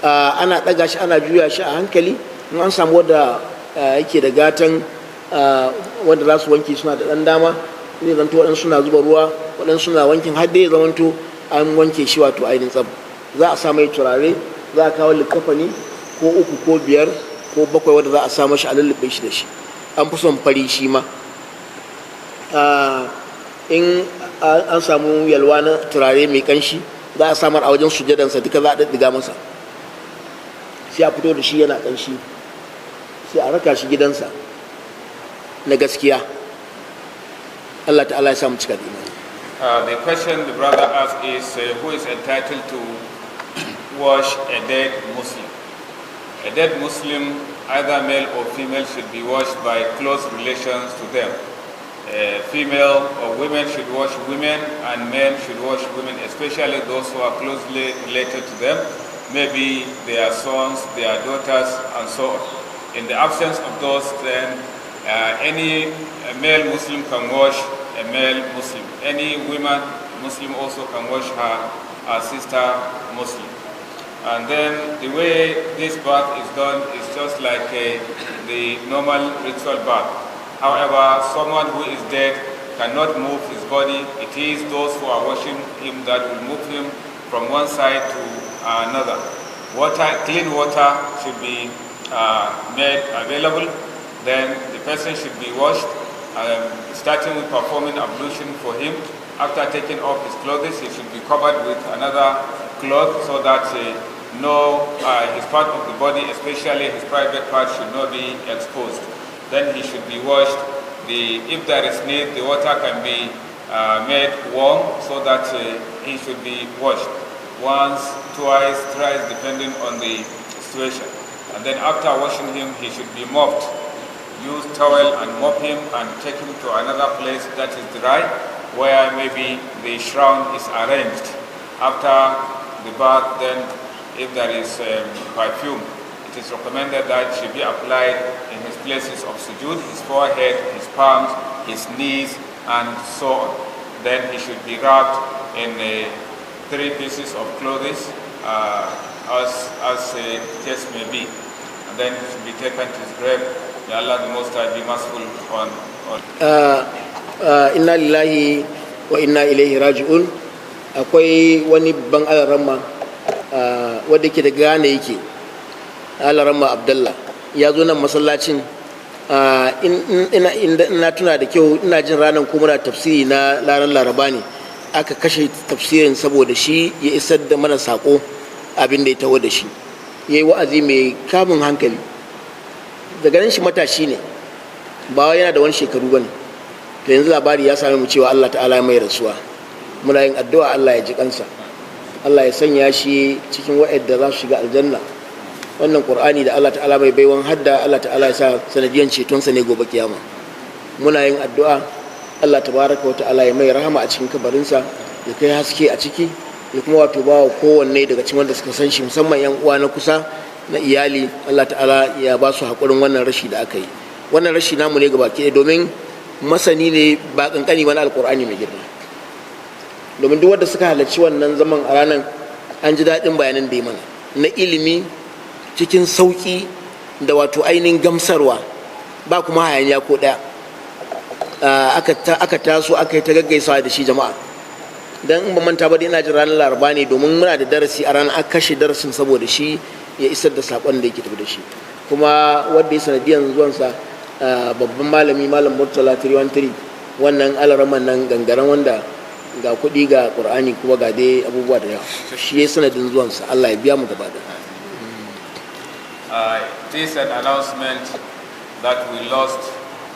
S2: Ana ɗaga shi ana juya shi a hankali. In an samu wanda yake da gatan wanda za su wanke suna da ɗan dama, zai zanto waɗansu suna zuba ruwa, waɗansu suna wankin har dai ya zamanto an wanke shi wato ainihin tsab. Za a sa mai turare, za a kawo likafani ko 3 ko 5 ko 7 wanda za a sa mashi a lullube shi da shi. An fi son fari shi ma. In an samu yalwa na turare mai kanshi, za a samar a wajen sujadansa duka, za a daddiga masa, sai a fito da shi yana kanshi, sai a raka shi gidansa na gaskiya. Allah ta'ala ya samu cika da imani.
S1: The question the brother asked is who is entitled to wash a dead Muslim? A dead Muslim, either male or female, should be washed by close relations to them. Female or women should wash women, and men should wash women, especially those who are closely related to them, maybe their sons, their daughters, and so on. In the absence of those, then any male Muslim can wash a male Muslim. Any woman Muslim also can wash her sister Muslim. And then the way this bath is done is just like the normal ritual bath. However, someone who is dead cannot move his body. It is those who are washing him that will move him from one side to another. Clean water should be made available. Then the person should be washed, starting with performing ablution for him. After taking off his clothes, he should be covered with another cloth so that his part of the body, especially his private part, should not be exposed. Then he should be washed. If there is need, the water can be made warm so that he should be washed once, twice, thrice, depending on the situation. And then after washing him, he should be mopped. Use towel and mop him and take him to another place that is dry, where maybe the shroud is arranged. After the bath, then if there is perfume, it is recommended that it should be applied in his places of sujood, his forehead, his palms, his knees, and so on. Then he should be wrapped in 3 pieces of clothes, as the case may be. And then he should be taken to his grave. May Allah the Most High be merciful on.
S2: Inna lillahi wa inna ilaihi raji'un. Akwai wani ban alaramma wadda ke da gane yake, alaramma Abdullah ya zo nan masallacin. Ina tuna da kyau, ina jin ranar ko muna tafsiri na ranar Laraba ne aka kashe tafsirin saboda shi ya isar da mana sako abin da ya taho da shi. Ya yi wa'azi mai kamun hankali. Daga nan shi matashi ne, ba yana da wani shekaru ba ne. To yanzu labari ya sami mu cewa Allah ta'ala mai rasuwa. Muna yin addu'a Allah ya ji kansa, Allah ya sanya shi cikin wa'anda za su shiga aljanna. Wannan Qur'ani da Allah ta'ala mai baiwan hadda, Allah ta'ala ya sa sanadiyan cetonsa ne gobe kiyama. Muna yin addu'a Allah tabaraka wa ta'ala ya mai rahama a cikin kabarinsa, ya kai haske a ciki, ya kuma wato ba kowanne daga cikin wanda suka san shi, musamman yan uwa na kusa na iyali. Allah ta'ala ya ba su haƙurin wannan rashi da aka yi. Wannan rashi namu ne gabaki domin masani ne ba kankani ba na alƙur'ani mai girma. Domin duk wanda suka halarci wannan zaman a ranar an ji daɗin bayanan da ya mana na ilimi cikin sauƙi da wato ainihin gamsarwa, ba kuma hayaniya ko ɗaya. Aka taso aka yi ta gaggaisawa da shi jama'a. Dan in ba manta ba dai ina jin ranar Laraba ne, domin muna da darasi a ranar aka kashe darasin saboda shi ya isar da saƙon da yake tafi da shi. Kuma wanda ya sanadiyan zuwansa babban malami Malam Murtala 313, wannan alaraman nan gangaren wanda ga kuɗi ga Qur'ani kuma ga dai abubuwa da yawa, shi ya sanadin zuwansa. Allah ya biya mu gaba da.
S1: It is an announcement that we lost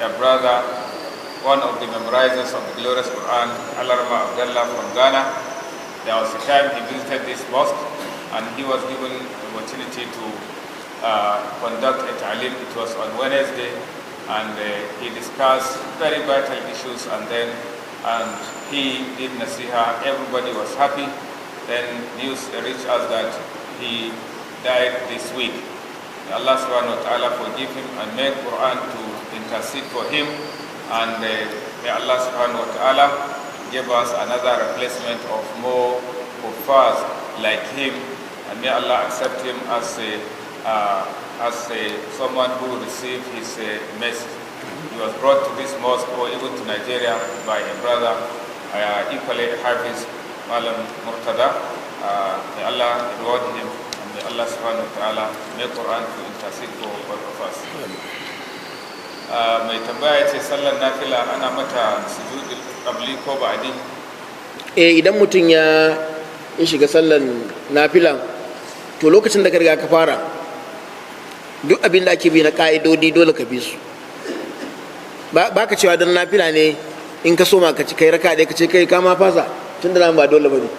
S1: a brother, one of the memorizers of the glorious Quran, Alarma Abdullah from Ghana. There was a time he visited this mosque and he was given the opportunity to conduct a ta'lim. It was on Wednesday, and he discussed very vital issues, and he did nasiha. Everybody was happy. Then news reached us that he died this week. May Allah subhanahu wa ta'ala forgive him and make Quran to intercede for him, and may Allah subhanahu wa ta'ala give us another replacement of more kuffars like him, and may Allah accept him as someone who received his message. He was brought to this mosque or even to Nigeria by a brother, equally a Hafiz, Malam Murtada. May Allah reward him, and may Allah subhanahu wa ta'ala make Quran to intercede for all of us. Mai tambaya ce sallar nafila ana mata sujudul qabli ko ba'di?
S2: Idan mutum ya shiga sallar nafila, to lokacin da ka riga ka fara, duk abin da ake bi na ka'idodi dole ka bi su. Ba ka cewa don nafila ne in ka soma ka ci kai raka ɗaya ka ce kai kama fasa, tun da ba dole ba ne,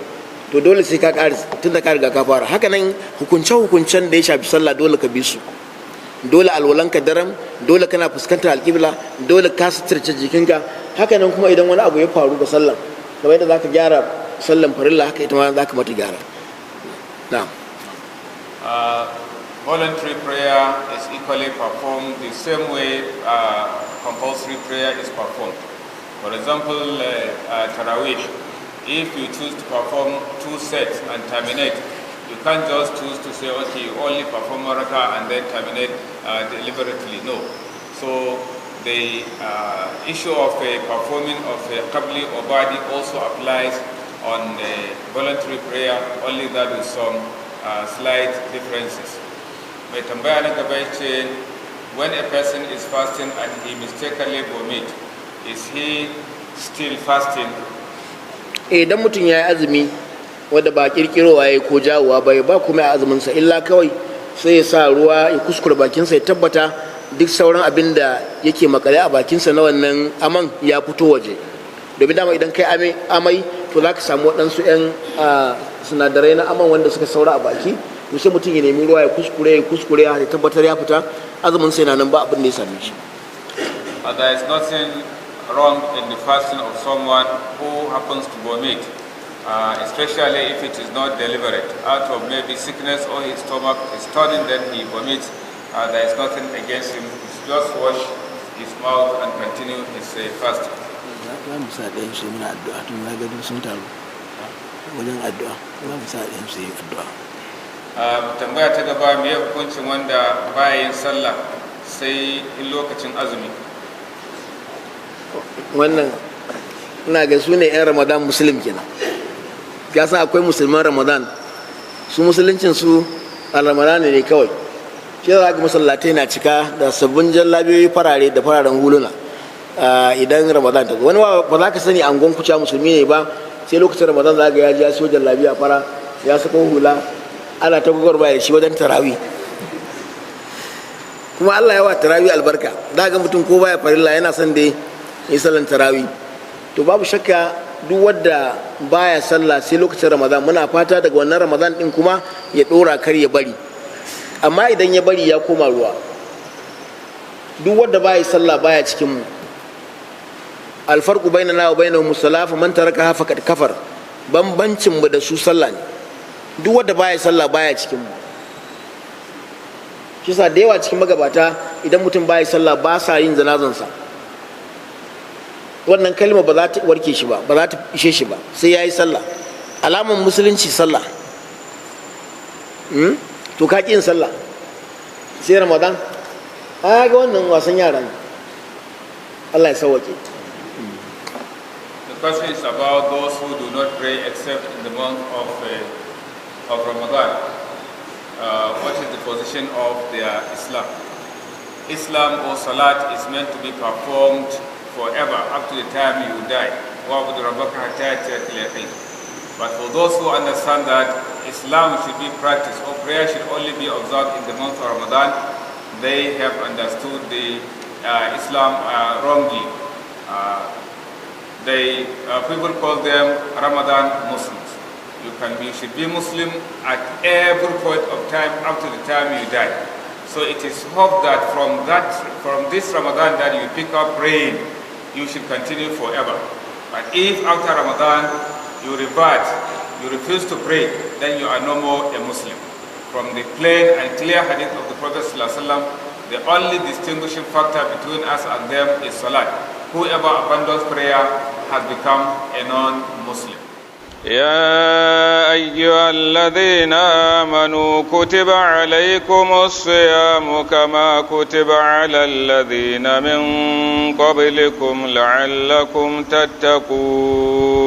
S2: to dole sai ka ƙari tun da ka riga ka fara. Haka nan hukunce-hukuncen da ya shafi sallah dole ka bi su. Dole alwalanka daram, dole kana fuskantar alƙibla, dole ka suturce jikinka. Haka nan kuma idan wani abu ya faru da sallan, kamar yadda za ka gyara sallan farilla, haka ita ma za ka mata gyara. Na'am.
S1: Voluntary prayer is equally performed the same way compulsory prayer is performed. For example, Taraweeh, if you choose to perform 2 sets and terminate, you can't just choose to say, okay, you only perform one rakah and then terminate deliberately. No. So the issue of performing of qabli or badi also applies on voluntary prayer, only that with some slight differences. Mai tambaya na gaba ce, when a person is fasting and he mistakenly vomit, is he still fasting?
S2: Idan mutum ya yi azumi wadda ba kirkirowa ya ko jawowa ba kuma ya azuminsa, illa kawai sai ya sa ruwa ya kuskura bakinsa ya tabbata duk sauran abin da yake makale a bakinsa na wannan aman ya fito waje. Domin dama idan kai amai to za ka samu waɗansu 'yan sinadarai na aman wanda suka saura a baki, to sai mutum ya nemi ruwa ya kuskure ya tabbatar ya fita, azumin sai na nan ba abin da ya same shi.
S1: There is nothing wrong in the fasting of someone who happens to vomit. especially if it is not deliberate. Out of maybe sickness or his stomach is turning, then he vomits. There is nothing against him. He's just wash his mouth and continue his fasting.
S2: Za mu sa ɗayan su muna addu'a tun na gado sun taru wajen addu'a za mu sa ɗayan su yi addu'a.
S1: Tambaya ta gaba, me hukuncin wanda baya yin sallah sai in lokacin azumi?
S2: Wannan ina ga su ne 'yan Ramadan Muslim kenan. Ya san akwai musulman Ramadan, su musuluncin su a Ramadan ne kawai. Shi za ga masallatai na cika da sabbin jallabiyoyi farare da fararen huluna idan Ramadan ta zo. Wani ba za ka sani angon kuca musulmi ne ba, sai lokacin Ramadan za ga ya ji ya siyo jallabiya fara ya sako hula ana ta gwagwarba da shi wajen tarawih. Kuma Allah ya wa tarawih albarka. Za ga mutum ko baya farilla yana son da yi sallan tarawih. To babu shakka duk wanda baya sallah sai lokacin Ramadan, muna fata daga wannan Ramadan din kuma ya dora kar ya bari. Amma idan ya bari ya koma ruwa. Duk wanda baya sallah baya cikin mu. Alfarqu bainana wa bainahum as-salah, man tarakaha faqad kafar. Bambancin mu da su sallah ne. Duk wanda baya sallah baya cikin mu. Kisa da yawa cikin magabata idan mutum baya sallah ba sa yin janazansa. Wannan kalma ba za ta warke shi ba, ba za ta ishe shi ba, sai ya yi sallah. Alaman musulunci sallah. To ka ƙi yin sallah sai Ramadan, ga wannan wasan yara ne. Allah ya sauwake.
S1: The question is about those who do not pray except in the month of Ramadan. What is the position of their Islam? Islam or Salat is meant to be performed forever up to the time you die. But for those who understand that Islam should be practiced or prayer should only be observed in the month of Ramadan, they have understood the Islam wrongly. People call them Ramadan Muslims. You should be Muslim at every point of time up to the time you die. So it is hoped that from this Ramadan that you pick up praying, you should continue forever. But if after Ramadan you revert, you refuse to pray, then you are no more a Muslim. From the plain and clear hadith of the Prophet ﷺ, the only distinguishing factor between us and them is Salat. Whoever abandons prayer has become a non-Muslim.
S3: يا أيها الذين آمنوا كتب عليكم الصيام كما كتب على الذين من قبلكم لعلكم تتقون